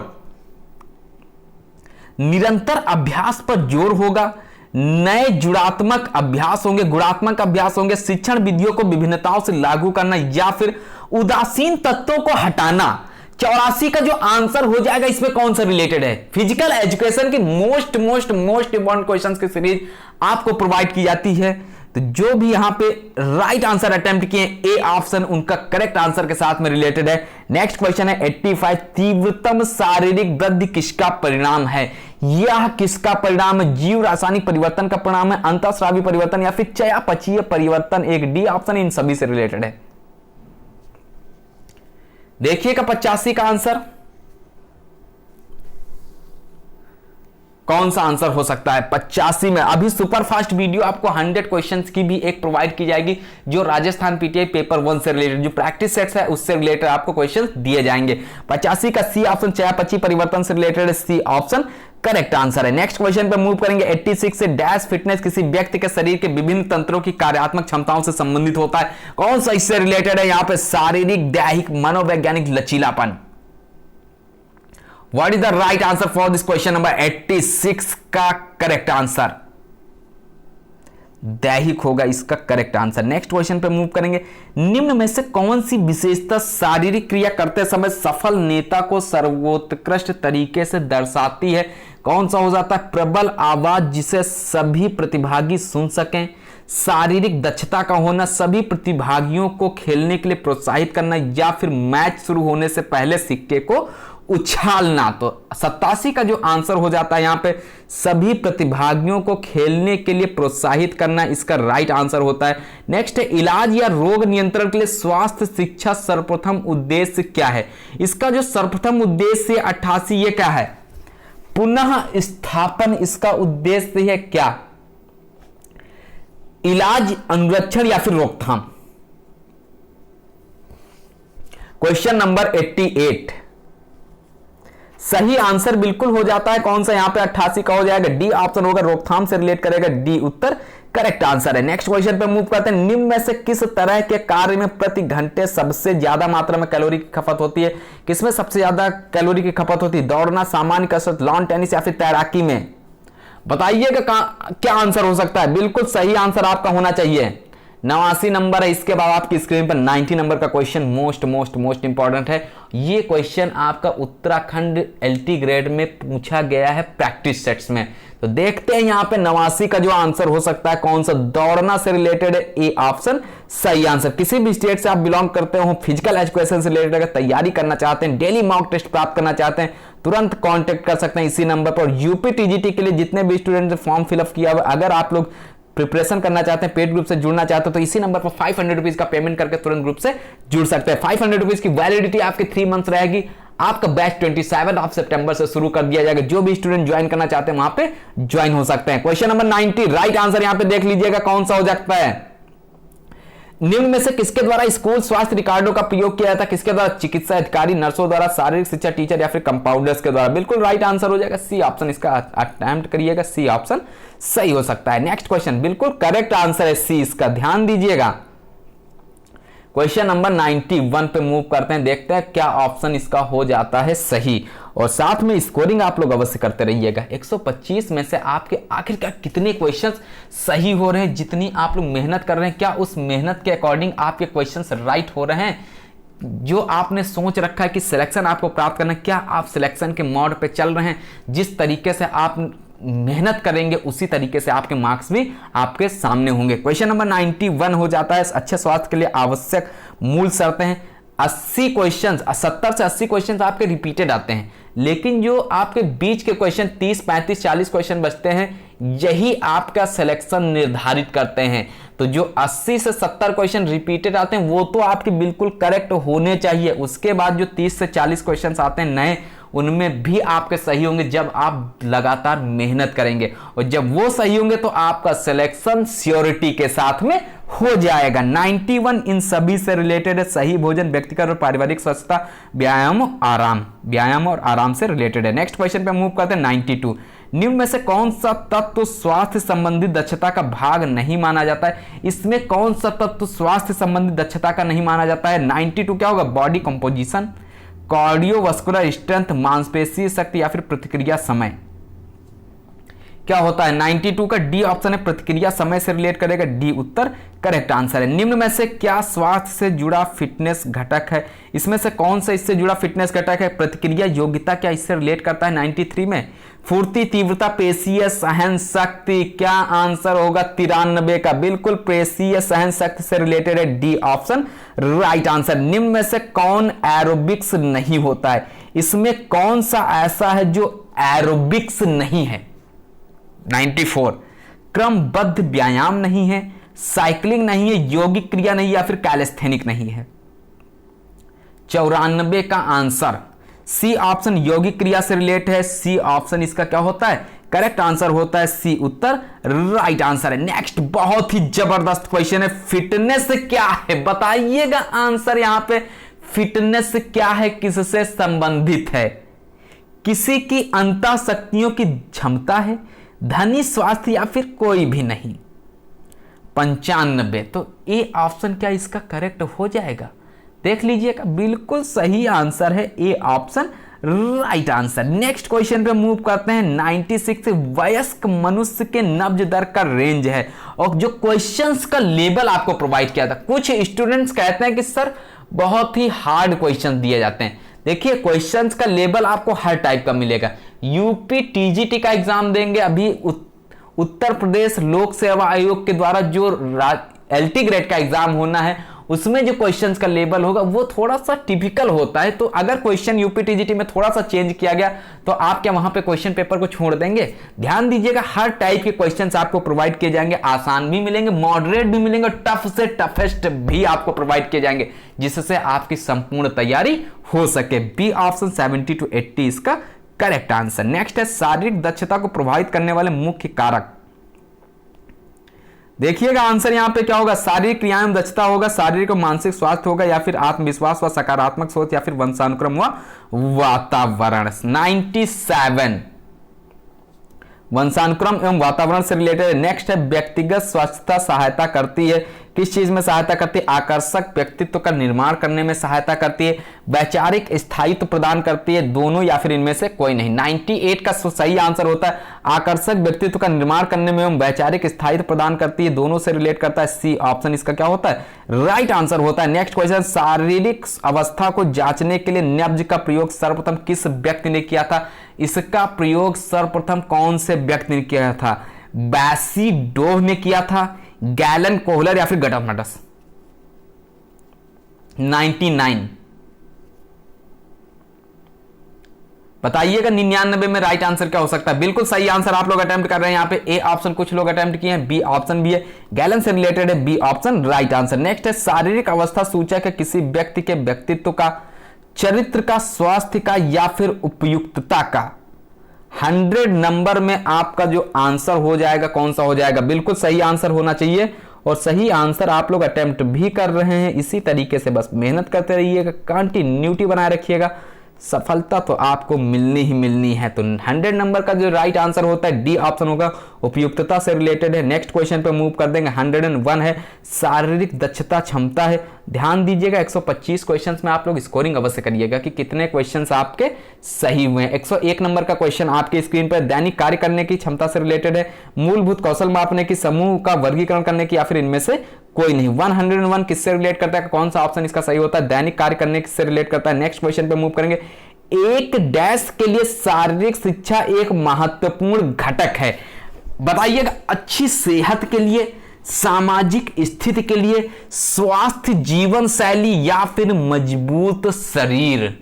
निरंतर अभ्यास पर जोर होगा, नए जुड़ात्मक अभ्यास होंगे, गुणात्मक अभ्यास होंगे, शिक्षण विधियों को विभिन्नताओं से लागू करना या फिर उदासीन तत्वों को हटाना। 84 का जो आंसर हो जाएगा इसमें कौन सा रिलेटेड है? फिजिकल एजुकेशन की मोस्ट इंपॉर्टेंट क्वेश्चंस की सीरीज आपको प्रोवाइड की जाती है। तो जो भी यहां पे राइट आंसर अटेम्प्ट किए, ए ऑप्शन उनका करेक्ट आंसर के साथ में रिलेटेड है। नेक्स्ट क्वेश्चन है 85 तीव्रतम शारीरिक वृद्धि किसका परिणाम है? यह किसका परिणाम है? जीव रासायनिक परिवर्तन का परिणाम है, अंतःस्रावी परिवर्तन या फिर चयापचयी परिवर्तन? एक डी ऑप्शन इन सभी से रिलेटेड है। देखिएगा 85 का आंसर कौन सा आंसर हो सकता है? 85 में अभी सुपरफास्ट वीडियो आपको 100 क्वेश्चंस की भी एक प्रोवाइड की जाएगी, जो राजस्थान पीटीआई पेपर 1 से रिलेटेड जो प्रैक्टिस सेट्स है उससे रिलेटेड आपको क्वेश्चंस दिए जाएंगे। 85 का सी ऑप्शन चयापचयी परिवर्तन से रिलेटेड है, सी ऑप्शन करेक्ट आंसर है। नेक्स्ट क्वेश्चन पे मूव करेंगे। 86 से डैश फिटनेस किसी व्यक्ति के शरीर के विभिन्न तंत्रों की कार्यात्मक क्षमताओं से संबंधित होता है, कौन सा इससे रिलेटेड है? यहां पे शारीरिक, दैहिक, मनोवैज्ञानिक लचीलापन। What is the right answer for this question number 86 का करेक्ट आंसर? दैहिक होगा इसका करेक्ट आंसर। नेक्स्ट क्वेश्चन पे मूव करेंगे। निम्न में से कौन सी विशेषता शारीरिक क्रिया करते समय सफल नेता को सर्वोत्कृष्ट तरीके से दर्शाती है? कौन सा हो जाता है? प्रबल आवाज जिसे सभी प्रतिभागी सुन सकें, शारीरिक दक्षता का होना, सभी प्रतिभागियों को खेलने के लिए प्रोत्साहित करना, या फिर मैच शुरू होने से पहले सिक्के को उछालना। तो 87 का जो आंसर हो जाता है यहां पे सभी प्रतिभागियों को खेलने के लिए प्रोत्साहित करना, इसका राइट आंसर होता है। नेक्स्ट है इलाज या रोग नियंत्रण के लिए स्वास्थ्य शिक्षा सर्वप्रथम उद्देश्य क्या है? इसका जो सर्वप्रथम उद्देश्य 88 ये क्या है? पुनः स्थापन इसका उद्देश्य है क्या? इलाज, अनुरक्षण या फिर रोकथाम। क्वेश्चन नंबर 88 सही आंसर बिल्कुल हो जाता है कौन सा? यहां पे 88 का हो जाएगा डी ऑप्शन होगा, रोकथाम से रिलेट करेगा, डी उत्तर करेक्ट आंसर है। नेक्स्ट क्वेश्चन पे मूव करते हैं। निम्न में से किस तरह के कार्य में प्रति घंटे सबसे ज्यादा मात्रा में कैलोरी की खपत होती है? किसमें सबसे ज्यादा कैलोरी की खपत होती है? दौड़ना, सामान्य कसरत, लॉन टेनिस या फिर तैराकी में? बताइएगा क्या आंसर हो सकता है। बिल्कुल सही आंसर आपका होना चाहिए। 89 नंबर है। इसके बाद आपकी स्क्रीन पर 90 नंबर का क्वेश्चन मोस्ट इंपॉर्टेंट है। ये क्वेश्चन आपका उत्तराखंड एलटी ग्रेड में पूछा गया है प्रैक्टिस सेट्स में। तो देखते हैं यहां पे 89 का जो आंसर हो सकता है कौन सा? दौड़ना से रिलेटेड है, ए ऑप्शन सही आंसर। किसी भी स्टेट से आप बिलोंग करते हो, फिजिकल एजुकेशन से रिलेटेड अगर तैयारी करना चाहते हैं, डेली मॉक टेस्ट प्राप्त करना चाहते हैं, तुरंत कांटेक्ट कर सकते हैं इसी नंबर पर। यूपी टीजीटी के लिए जितने भी स्टूडेंट ने फॉर्म फिलअप किया हुआ, अगर आप लोग प्रिपरेशन करना चाहते हैं, पेड ग्रुप से जुड़ना चाहते हैं, तो इसी नंबर पर 500 रुपीज का पेमेंट करके तुरंत ग्रुप से जुड़ सकते हैं। 500 रुपीज की वैलिडिटी आपकी 3 मंथ्स रहेगी। आपका बैच 27 सितंबर से शुरू कर दिया जाएगा। जो भी स्टूडेंट ज्वाइन करना चाहते हैं वहां पे ज्वाइन हो सकते हैं। क्वेश्चन नंबर 90 राइट आंसर यहां पे देख लीजिएगा कौन सा हो सकता है। निम्न में से किसके द्वारा स्कूल स्वास्थ्य रिकॉर्डों का प्रयोग किया जाता है? किसके द्वारा? चिकित्सा अधिकारी, नर्सों द्वारा, शारीरिक शिक्षा टीचर या फिर कंपाउंडर्स के द्वारा? बिल्कुल राइट आंसर हो जाएगा सी ऑप्शन। इसका अटेम्प्ट करिएगा, सी ऑप्शन सही हो सकता है। नेक्स्ट क्वेश्चन बिल्कुल करेक्ट आंसर है सी, इसका ध्यान दीजिएगा। क्वेश्चन नंबर 91 पे मूव करते हैं, देखते हैं क्या ऑप्शन इसका हो जाता है सही, और साथ में स्कोरिंग आप लोग अवश्य करते रहिएगा। 125 में से आपके आखिरकार कितने क्वेश्चंस सही हो रहे हैं? जितनी आप लोग मेहनत कर रहे हैं, क्या उस मेहनत के अकॉर्डिंग आपके क्वेश्चंस राइट हो रहे हैं? जो आपने सोच रखा है कि सिलेक्शन आपको प्राप्त करना, क्या आप सिलेक्शन के मोड पे चल रहे हैं? जिस तरीके से आप मेहनत करेंगे उसी तरीके से आपके मार्क्स भी आपके सामने होंगे। क्वेश्चन नंबर 91 हो जाता है। अच्छे स्वास्थ्य के लिए आवश्यक मूल शर्तें हैं। 80 क्वेश्चन, 70 से 80 क्वेश्चन आपके रिपीटेड आते हैं, लेकिन जो आपके बीच के क्वेश्चन 30, 35, 40 क्वेश्चन बचते हैं, यही आपका सिलेक्शन निर्धारित करते हैं। तो जो 80 से 70 क्वेश्चन रिपीटेड आते हैं वो तो आपके बिल्कुल करेक्ट होने चाहिए। उसके बाद जो 30 से 40 क्वेश्चन आते हैं नए, उनमें भी आपके सही होंगे जब आप लगातार मेहनत करेंगे, और जब वो सही होंगे तो आपका सिलेक्शन श्योरिटी के साथ में हो जाएगा। 91 इन सभी से रिलेटेड है। सही भोजन, व्यक्तिगत और पारिवारिक स्वच्छता, व्यायाम और आराम से रिलेटेड है। नेक्स्ट क्वेश्चन पे मूव करते हैं 92। निम्न में से कौन सा तत्व स्वास्थ्य संबंधी दक्षता का भाग नहीं माना जाता है? इसमें कौन सा तत्व स्वास्थ्य संबंधी दक्षता का नहीं माना जाता है? 92 क्या होगा? बॉडी कंपोजिशन, कार्डियोवास्कुलर स्ट्रेंथ, मांसपेशीय शक्ति या फिर प्रतिक्रिया समय? क्या होता है? 92 का डी ऑप्शन है, प्रतिक्रिया समय से रिलेट करेगा, डी उत्तर करेक्ट आंसर है। निम्न में से क्या स्वास्थ्य से जुड़ा फिटनेस घटक है? इसमें से कौन सा इससे जुड़ा फिटनेस घटक है? प्रतिक्रिया योग्यता क्या इससे रिलेट करता है? 93 में फुर्ती, तीव्रता, पेशीय सहन शक्ति, क्या आंसर होगा? 93 का बिल्कुल पेशीय सहन शक्ति से रिलेटेड है, डी ऑप्शन राइट आंसर। निम्न में से कौन एरोबिक्स नहीं होता है? इसमें कौन सा ऐसा है जो एरोबिक्स नहीं है? 94 क्रमबद्ध व्यायाम नहीं है, साइकिलिंग नहीं है, यौगिक क्रिया नहीं, या फिर कैलिस्थेनिक नहीं है? 94 का आंसर सी ऑप्शन यौगिक क्रिया से रिलेट है। सी ऑप्शन इसका क्या होता है? करेक्ट आंसर होता है सी उत्तर राइट आंसर है। नेक्स्ट बहुत ही जबरदस्त क्वेश्चन है, फिटनेस क्या है? बताइएगा आंसर यहां पे। फिटनेस क्या है, किससे संबंधित है? किसी की अंतः शक्तियों की क्षमता है, धनी, स्वास्थ्य या फिर कोई भी नहीं? 95 तो ए ऑप्शन क्या इसका करेक्ट हो जाएगा? देख लीजिएगा, बिल्कुल सही आंसर है A option right answer. Next question पे मूव करते हैं। 96 वयस्क मनुष्य के नब्ज दर का रेंज है, और जो क्वेश्चंस का लेवल आपको प्रोवाइड किया था, कुछ स्टूडेंट्स कहते हैं कि सर बहुत ही हार्ड क्वेश्चंस दिए जाते हैं। देखिए क्वेश्चंस का लेवल आपको हर टाइप का मिलेगा। यूपी टीजीटी का एग्जाम देंगे, अभी उत्तर प्रदेश लोक सेवा आयोग के द्वारा जो एलटी ग्रेड का एग्जाम होना है, उसमें जो क्वेश्चंस का लेवल होगा वो थोड़ा सा टिपिकल होता है। तो अगर क्वेश्चन यूपी टीजीटी में थोड़ा सा चेंज किया गया तो आप क्या वहां पे क्वेश्चन पेपर को छोड़ देंगे? ध्यान दीजिएगा, हर टाइप के क्वेश्चंस आपको प्रोवाइड किए जाएंगे। आसान भी मिलेंगे, मॉडरेट भी मिलेंगे, टफ से टफेस्ट भी आपको प्रोवाइड किए जाएंगे, जिससे आपकी संपूर्ण तैयारी हो सके। बी ऑप्शन 70 to 80 इसका करेक्ट आंसर। नेक्स्ट है शारीरिक दक्षता को प्रभावित करने वाले मुख्य कारक। देखिएगा आंसर यहां पे क्या होगा, शारीरिक क्रियाओं में दक्षता होगा, शारीरिक और मानसिक स्वास्थ्य होगा, या फिर आत्मविश्वास व सकारात्मक सोच, या फिर वंशानुक्रम व वातावरण। 97 वंशानुक्रम एवं वातावरण से रिलेटेड। नेक्स्ट है व्यक्तिगत स्वच्छता सहायता करती है, किस चीज में सहायता करती है? आकर्षक व्यक्तित्व का निर्माण करने में सहायता करती है, वैचारिक स्थायित्व प्रदान करती है, दोनों या फिर इनमें से कोई नहीं। 98 का सही आंसर होता है आकर्षक व्यक्तित्व का निर्माण करने में एवं वैचारिक स्थायित्व प्रदान करती है, दोनों से रिलेट करता है। सी ऑप्शन इसका क्या होता है? राइट आंसर होता है। नेक्स्ट क्वेश्चन, शारीरिक अवस्था को जांचने के लिए नब्ज का प्रयोग सर्वप्रथम किस व्यक्ति ने किया था? इसका प्रयोग सर्वप्रथम कौन से व्यक्ति ने किया था? बैसिडोव ने किया था, गैलन कोहलर, या फिर गटामडस? 99 बताइएगा 99 में राइट आंसर क्या हो सकता है? बिल्कुल सही आंसर आप लोग अटेम्प्ट कर रहे हैं यहाँ पे। ए ऑप्शन कुछ लोग अटेम्प्ट किए हैं, बी ऑप्शन भी है, गैलन से रिलेटेड है, B option right answer. Next है शारीरिक अवस्था सूचक है किसी व्यक्ति के व्यक्तित्व का, चरित्र का, स्वास्थ्य का, या फिर उपयुक्तता का। 100 नंबर में आपका जो आंसर हो जाएगा कौन सा हो जाएगा? बिल्कुल सही आंसर होना चाहिए, और सही आंसर आप लोग अटेम्प्ट भी कर रहे हैं। इसी तरीके से बस मेहनत करते रहिएगा, कंटिन्यूटी बनाए रखिएगा, सफलता तो आपको मिलनी ही मिलनी है। तो 100 नंबर का जो राइट आंसर होता है डी ऑप्शन होगा, उपयुक्तता से रिलेटेड है। नेक्स्ट क्वेश्चन पे मूव कर देंगे। 101 है शारीरिक दक्षता क्षमता है। ध्यान दीजिएगा 125 क्वेश्चंस में आप लोग स्कोरिंग अवश्य करिएगा कि कितने क्वेश्चंस आपके सही हुए हैं। 101 नंबर का क्वेश्चन आपके स्क्रीन पर दैनिक कार्य करने की क्षमता से रिलेटेड है, मूलभूत कौशल मापने की, समूह का वर्गीकरण करने की, या फिर इनमें से कोई नहीं। 101 किससे रिलेट करता है? कौन सा ऑप्शन इसका सही होता है? दैनिक कार्य करने से रिलेट करता है। नेक्स्ट क्वेश्चन पे मूव करेंगे। एक डैश के लिए शारीरिक शिक्षा एक महत्वपूर्ण घटक है। बताइएगा अच्छी सेहत के लिए, सामाजिक स्थिति के लिए, स्वास्थ्य जीवन शैली, या फिर मजबूत शरीर।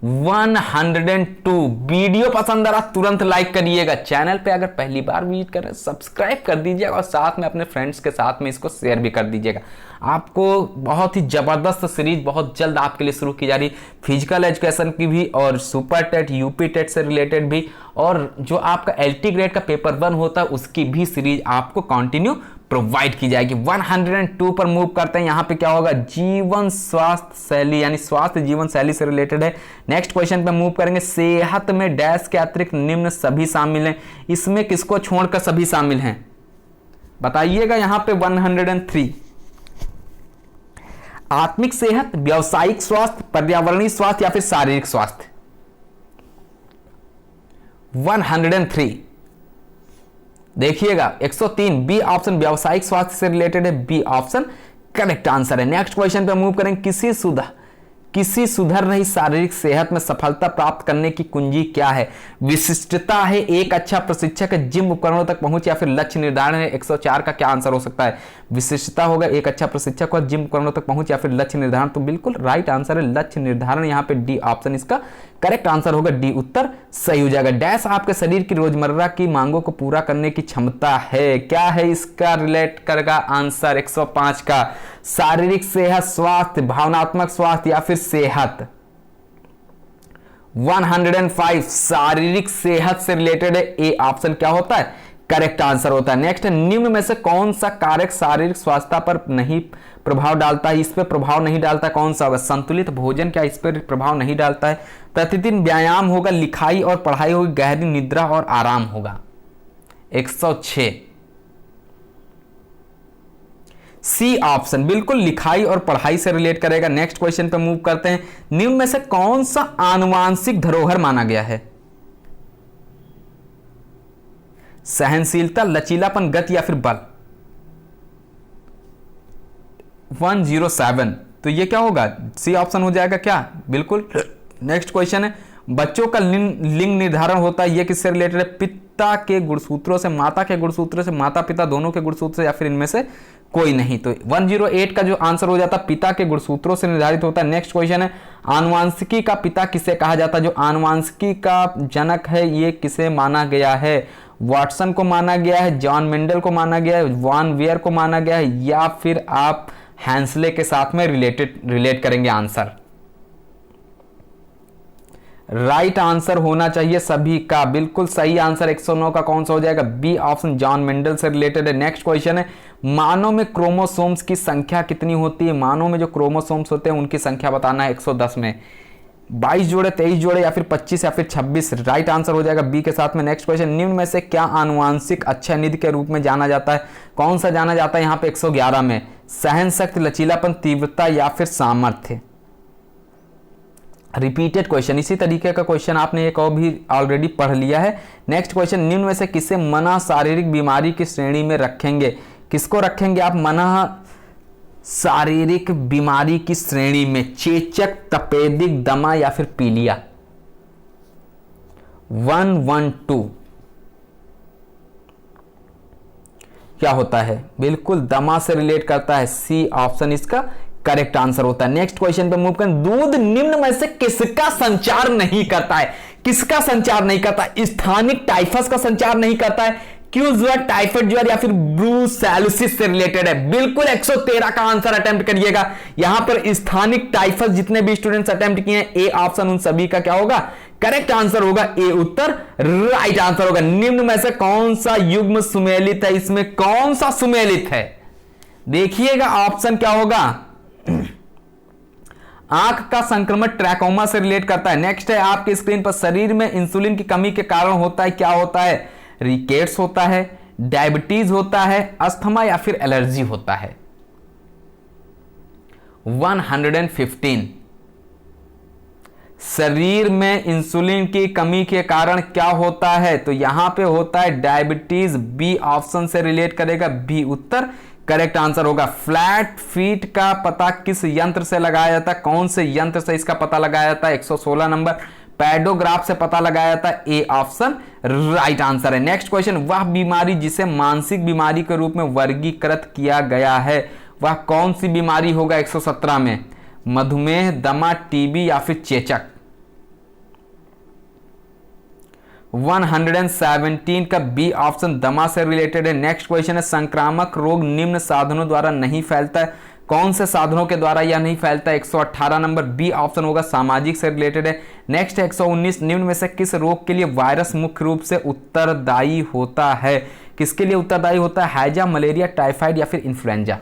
102। वीडियो पसंद आ रहा तुरंत लाइक करिएगा। चैनल पे अगर पहली बार विजिट कर रहे हैं सब्सक्राइब कर दीजिएगा, और साथ में अपने फ्रेंड्स के साथ में इसको शेयर भी कर दीजिएगा। आपको बहुत ही जबरदस्त सीरीज बहुत जल्द आपके लिए शुरू की जा रही, फिजिकल एजुकेशन की भी, और सुपर टेट, यूपी टेट से रिलेटेड भी, और जो आपका एलटी ग्रेड का पेपर 1 होता है उसकी भी सीरीज आपको कंटिन्यू प्रोवाइड की जाएगी। 102 पर मूव करते हैं। यहां पे क्या होगा? जीवन स्वास्थ्य शैली, यानी स्वास्थ्य जीवन शैली से रिलेटेड है। नेक्स्ट क्वेश्चन पे मूव करेंगे। सेहत में डैश के अतिरिक्त निम्न सभी शामिल हैं, इसमें किसको छोड़कर सभी शामिल हैं? बताइएगा यहां पे 103। आत्मिक सेहत, व्यावसायिक स्वास्थ्य, पर्यावरणीय स्वास्थ्य, या फिर शारीरिक स्वास्थ्य। 103 देखिएगा। 103 बी ऑप्शन व्यावसायिक स्वास्थ्य से रिलेटेड है, बी ऑप्शन करेक्ट आंसर है। नेक्स्ट क्वेश्चन पे मूव करेंगे। किसी सुधर रही शारीरिक सेहत में सफलता प्राप्त करने की कुंजी क्या है? विशिष्टता है, एक अच्छा प्रशिक्षक है, जिम उपकरणों तक पहुंच, या फिर लक्ष्य निर्धारण है। 104 का क्या आंसर हो सकता है? विशिष्टता होगा, एक अच्छा प्रशिक्षक और जिम उपकरणों तक पहुंच, या फिर लक्ष्य निर्धारण। तो बिल्कुल राइट आंसर है लक्ष्य निर्धारण। यहाँ पे डी ऑप्शन इसका करेक्ट आंसर होगा, डी उत्तर सही हो जाएगा। डैश आपके शरीर की रोजमर्रा की मांगों को पूरा करने की क्षमता है। क्या है इसका रिलेट करेगा आंसर? 105 का शारीरिक सेहत, स्वास्थ्य, भावनात्मक स्वास्थ्य, या फिर सेहत। 105 शारीरिक सेहत से रिलेटेड है, ए ऑप्शन क्या होता है? करेक्ट आंसर होता है। नेक्स्ट है निम्न में से कौन सा कारक शारीरिक स्वास्थ्य पर नहीं प्रभाव डालता है? इस पर प्रभाव नहीं डालता, कौन सा होगा? संतुलित भोजन क्या इस पर प्रभाव नहीं डालता है? प्रतिदिन व्यायाम होगा, लिखाई और पढ़ाई होगी, गहरी निद्रा और आराम होगा। 106 सी ऑप्शन बिल्कुल लिखाई और पढ़ाई से रिलेट करेगा। नेक्स्ट क्वेश्चन पे मूव करते हैं। निम्न में से कौन सा आनुवांशिक धरोहर माना गया है? सहनशीलता, लचीलापन, गति या फिर बल? 107, तो ये क्या होगा? सी ऑप्शन हो जाएगा क्या? बिल्कुल। नेक्स्ट क्वेश्चन है, बच्चों का लिंग निर्धारण होता है, ये किससे रिलेटेड है? पिता के गुणसूत्रों से, माता के गुणसूत्रों से, माता पिता दोनों के गुणसूत्र से, या फिर इनमें से कोई नहीं? तो 108 का जो आंसर हो जाता है पिता के गुणसूत्रों से निर्धारित होता है। नेक्स्ट क्वेश्चन है, आनुवांशिकी का पिता किसे कहा जाता है? जो आनुवांशिकी का जनक है ये किसे माना गया है? वाटसन को माना गया है, जॉन मेंडल को माना गया है, वॉन वेयर को माना गया है, या फिर आप हैंसले के साथ में रिलेट करेंगे आंसर? राइट आंसर होना चाहिए सभी का। बिल्कुल सही आंसर 109 का कौन सा हो जाएगा? बी ऑप्शन, जॉन मेंडल से रिलेटेड है। नेक्स्ट क्वेश्चन है, मानव में क्रोमोसोम्स की संख्या कितनी होती है? मानव में जो क्रोमोसोम्स होते हैं उनकी संख्या बताना है। 110 में 22 जोड़े, 23 जोड़े, या फिर 25 या फिर 26? राइट आंसर हो जाएगा बी के साथ में। नेक्स्ट क्वेश्चन, निम्न में से क्या आनुवांशिक अक्षय निधि के रूप में जाना जाता है? कौन सा जाना जाता है यहाँ पे 111 में? सहन शक्ति, लचीलापन, तीव्रता या फिर सामर्थ्य? रिपीटेड क्वेश्चन, इसी तरीके का क्वेश्चन आपने एक और भी ऑलरेडी पढ़ लिया है। नेक्स्ट क्वेश्चन, निम्न में से किसे मना शारीरिक बीमारी की श्रेणी में रखेंगे? किसको रखेंगे आप मना शारीरिक बीमारी की श्रेणी में? चेचक, तपेदिक, दमा या फिर पीलिया? 112 क्या होता है? बिल्कुल दमा से रिलेट करता है। सी ऑप्शन इसका करेक्ट आंसर होता है। नेक्स्ट क्वेश्चन पे मूव करें। दूध निम्न में से किसका संचार नहीं करता है? किसका संचार नहीं करता? स्थानिक टाइफस का संचार नहीं करता है, क्यू ज्वर, टाइफाइड ज्वर या फिर ब्रूसेलोसिस से रिलेटेड है? बिल्कुल 113 का आंसर अटेम्प्ट करिएगा। यहां पर स्थानिक टाइफस जितने भी स्टूडेंट्स अटेम्प्ट किए हैं, ए ऑप्शन उन सभी का क्या होगा? करेक्ट आंसर होगा ए उत्तर राइट आंसर होगा। निम्न में से कौन सा युग्म सुमेलित है? इसमें कौन सा सुमेलित है? देखिएगा ऑप्शन क्या होगा। आंख का संक्रमण ट्रैकोमा से रिलेट करता है। नेक्स्ट है आपके स्क्रीन पर, शरीर में इंसुलिन की कमी के कारण होता है, क्या होता है? रिकेट्स होता है, डायबिटीज होता है, अस्थमा या फिर एलर्जी होता है? 115 शरीर में इंसुलिन की कमी के कारण क्या होता है? तो यहां पे होता है डायबिटीज। बी ऑप्शन से रिलेट करेगा, बी उत्तर करेक्ट आंसर होगा। फ्लैट फीट का पता किस यंत्र से लगाया जाता है? कौन से यंत्र से इसका पता लगाया जाता है? 116 नंबर पैडोग्राफ से पता लगाया जाता है। ए ऑप्शन राइट आंसर है। नेक्स्ट क्वेश्चन, वह बीमारी जिसे मानसिक बीमारी के रूप में वर्गीकृत किया गया है वह कौन सी बीमारी होगा? 117 में मधुमेह, दमा, टीबी या फिर चेचक? 117 का बी ऑप्शन दमा से रिलेटेड है। नेक्स्ट क्वेश्चन है, संक्रामक रोग निम्न साधनों द्वारा नहीं फैलता है, कौन से साधनों के द्वारा यह नहीं फैलता है? 118 नंबर बी ऑप्शन होगा सामाजिक से रिलेटेड है। नेक्स्ट 119, निम्न में से किस रोग के लिए वायरस मुख्य रूप से उत्तरदायी होता है? किसके लिए उत्तरदायी होता है? हैजा, मलेरिया, टाइफाइड या फिर इन्फ्लुएंजा?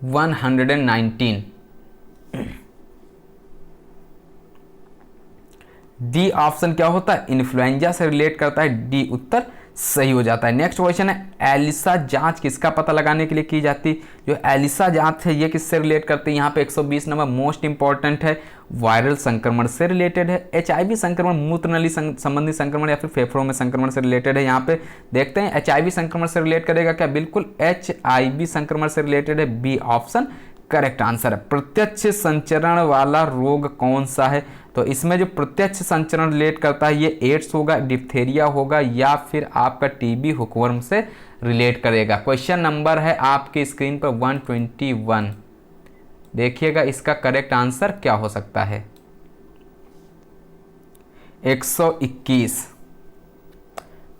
119 डी ऑप्शन क्या होता है? इन्फ्लुएंजा से रिलेट करता है। डी उत्तर सही हो जाता है। नेक्स्ट क्वेश्चन है, एलिसा जांच किसका पता लगाने के लिए की जाती है? जो एलिसा जांच है ये किससे रिलेट करती है? यहाँ पे 120 नंबर मोस्ट इंपॉर्टेंट है, वायरल संक्रमण से रिलेटेड है। एचआईवी संक्रमण, मूत्रनली संबंधी संक्रमण या फिर फेफड़ों में संक्रमण से रिलेटेड है। यहाँ पे देखते हैं एचआईवी संक्रमण से रिलेट करेगा क्या? बिल्कुल एचआईवी संक्रमण से रिलेटेड है। बी ऑप्शन करेक्ट आंसर है। प्रत्यक्ष संचरण वाला रोग कौन सा है? तो इसमें जो प्रत्यक्ष संचरण रिलेट करता है ये एड्स होगा, डिप्थेरिया होगा या फिर आपका टीबी हुकवर्म से रिलेट करेगा। क्वेश्चन नंबर है आपकी स्क्रीन पर 121। देखिएगा इसका करेक्ट आंसर क्या हो सकता है? 121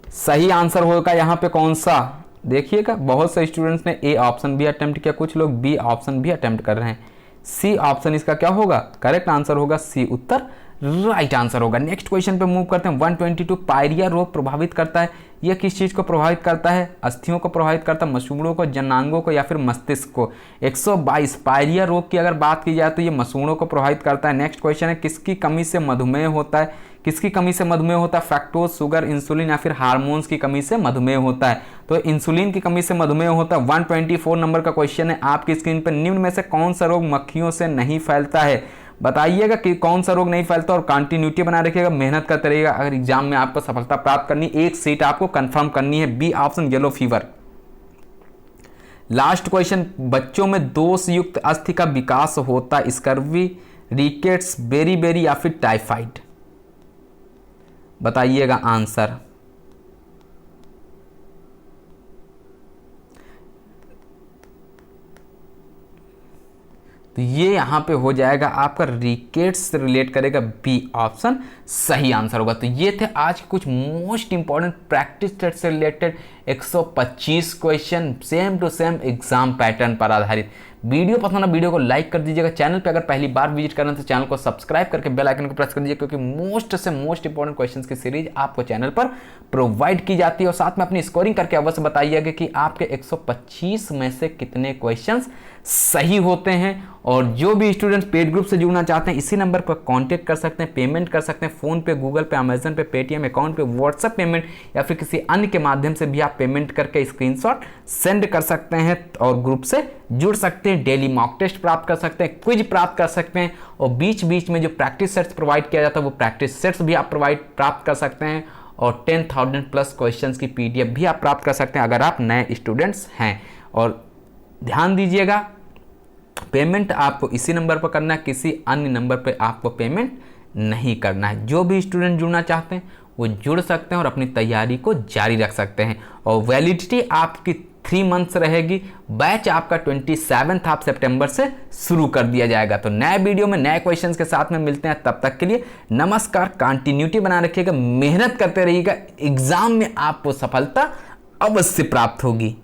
सही आंसर होगा। यहाँ पे कौन सा? देखिएगा बहुत से स्टूडेंट्स ने ए ऑप्शन भी अटेम्प्ट किया, कुछ लोग बी ऑप्शन भी अटेम्प्ट कर रहे हैं। सी ऑप्शन इसका क्या होगा? करेक्ट आंसर होगा सी उत्तर राइट आंसर होगा। नेक्स्ट क्वेश्चन पे मूव करते हैं। 122 पायरिया रोग प्रभावित करता है, यह किस चीज को प्रभावित करता है? अस्थियों को प्रभावित करता है, मसूड़ों को, जनांगों को या फिर मस्तिष्क को? 122 पायरिया रोग की अगर बात की जाए तो ये मसूड़ों को प्रभावित करता है। नेक्स्ट क्वेश्चन है, किसकी कमी से मधुमेह होता है? किसकी कमी से मधुमेह होता है? फ्रैक्टोज, शुगर, इंसुलिन या फिर हार्मोन्स की कमी से मधुमेह होता है? तो इंसुलिन की कमी से मधुमेह होता है। 124 नंबर का क्वेश्चन है आपकी स्क्रीन पर, निम्न में से कौन सा रोग मक्खियों से नहीं फैलता है? बताइएगा कि कौन सा रोग नहीं फैलता और कंटिन्यूटी बना रखिएगा, मेहनत करते रहिएगा अगर एग्जाम में आपको सफलता प्राप्त करनी, एक सीट आपको कंफर्म करनी है। B option yellow fever. Last question, बच्चों में दोष युक्त अस्थि का विकास होता है, स्कर्वी, रिकेट्स, बेरी या फिर टाइफाइड? बताइएगा आंसर। तो ये यहां पे हो जाएगा आपका रिकेट्स से रिलेट करेगा, बी ऑप्शन सही आंसर होगा। तो ये थे आज कुछ मोस्ट इंपॉर्टेंट प्रैक्टिस टेस्ट से related 125 question same to same exam pattern पर आधारित। वीडियो पसंद है वीडियो को लाइक कर दीजिएगा। चैनल पे अगर पहली बार विजिट कर रहे हैं तो चैनल को सब्सक्राइब करके बेल आइकन को प्रेस कर दीजिए, क्योंकि मोस्ट से मोस्ट इंपॉर्टेंट क्वेश्चंस की सीरीज आपको चैनल पर प्रोवाइड की जाती है। और साथ में अपनी स्कोरिंग करके अवश्य बताइएगा कि आपके 125 में से कितने क्वेश्चंस सही होते हैं। और जो भी स्टूडेंट्स पेड ग्रुप से जुड़ना चाहते हैं इसी नंबर पर कांटेक्ट कर सकते हैं, पेमेंट कर सकते हैं फोन पे, गूगल पे, अमेजन पे, पेटीएम अकाउंट पे, व्हाट्सएप पेमेंट या फिर किसी अन्य के माध्यम से भी आप पेमेंट करके स्क्रीनशॉट सेंड कर सकते हैं और ग्रुप से जुड़ सकते हैं। डेली मॉक टेस्ट प्राप्त कर सकते हैं, क्विज प्राप्त कर सकते हैं और बीच बीच में जो प्रैक्टिस सेट्स प्रोवाइड किया जाता है वो प्रैक्टिस सेट्स भी आप प्राप्त कर सकते हैं। और 10,000 प्लस क्वेश्चंस की पीडीएफ भी आप प्राप्त कर सकते हैं अगर आप नए स्टूडेंट्स हैं। और ध्यान दीजिएगा, पेमेंट आपको इसी नंबर पर करना है, किसी अन्य नंबर पर आपको पेमेंट नहीं करना है। जो भी स्टूडेंट जुड़ना चाहते हैं वो जुड़ सकते हैं और अपनी तैयारी को जारी रख सकते हैं। और वैलिडिटी आपकी 3 मंथ्स रहेगी। बैच आपका 27 सितंबर से शुरू कर दिया जाएगा। तो नए वीडियो में नए क्वेश्चंस के साथ में मिलते हैं, तब तक के लिए नमस्कार। कंटिन्यूटी बना रखिएगा, मेहनत करते रहिएगा, एग्जाम में आपको सफलता अवश्य प्राप्त होगी।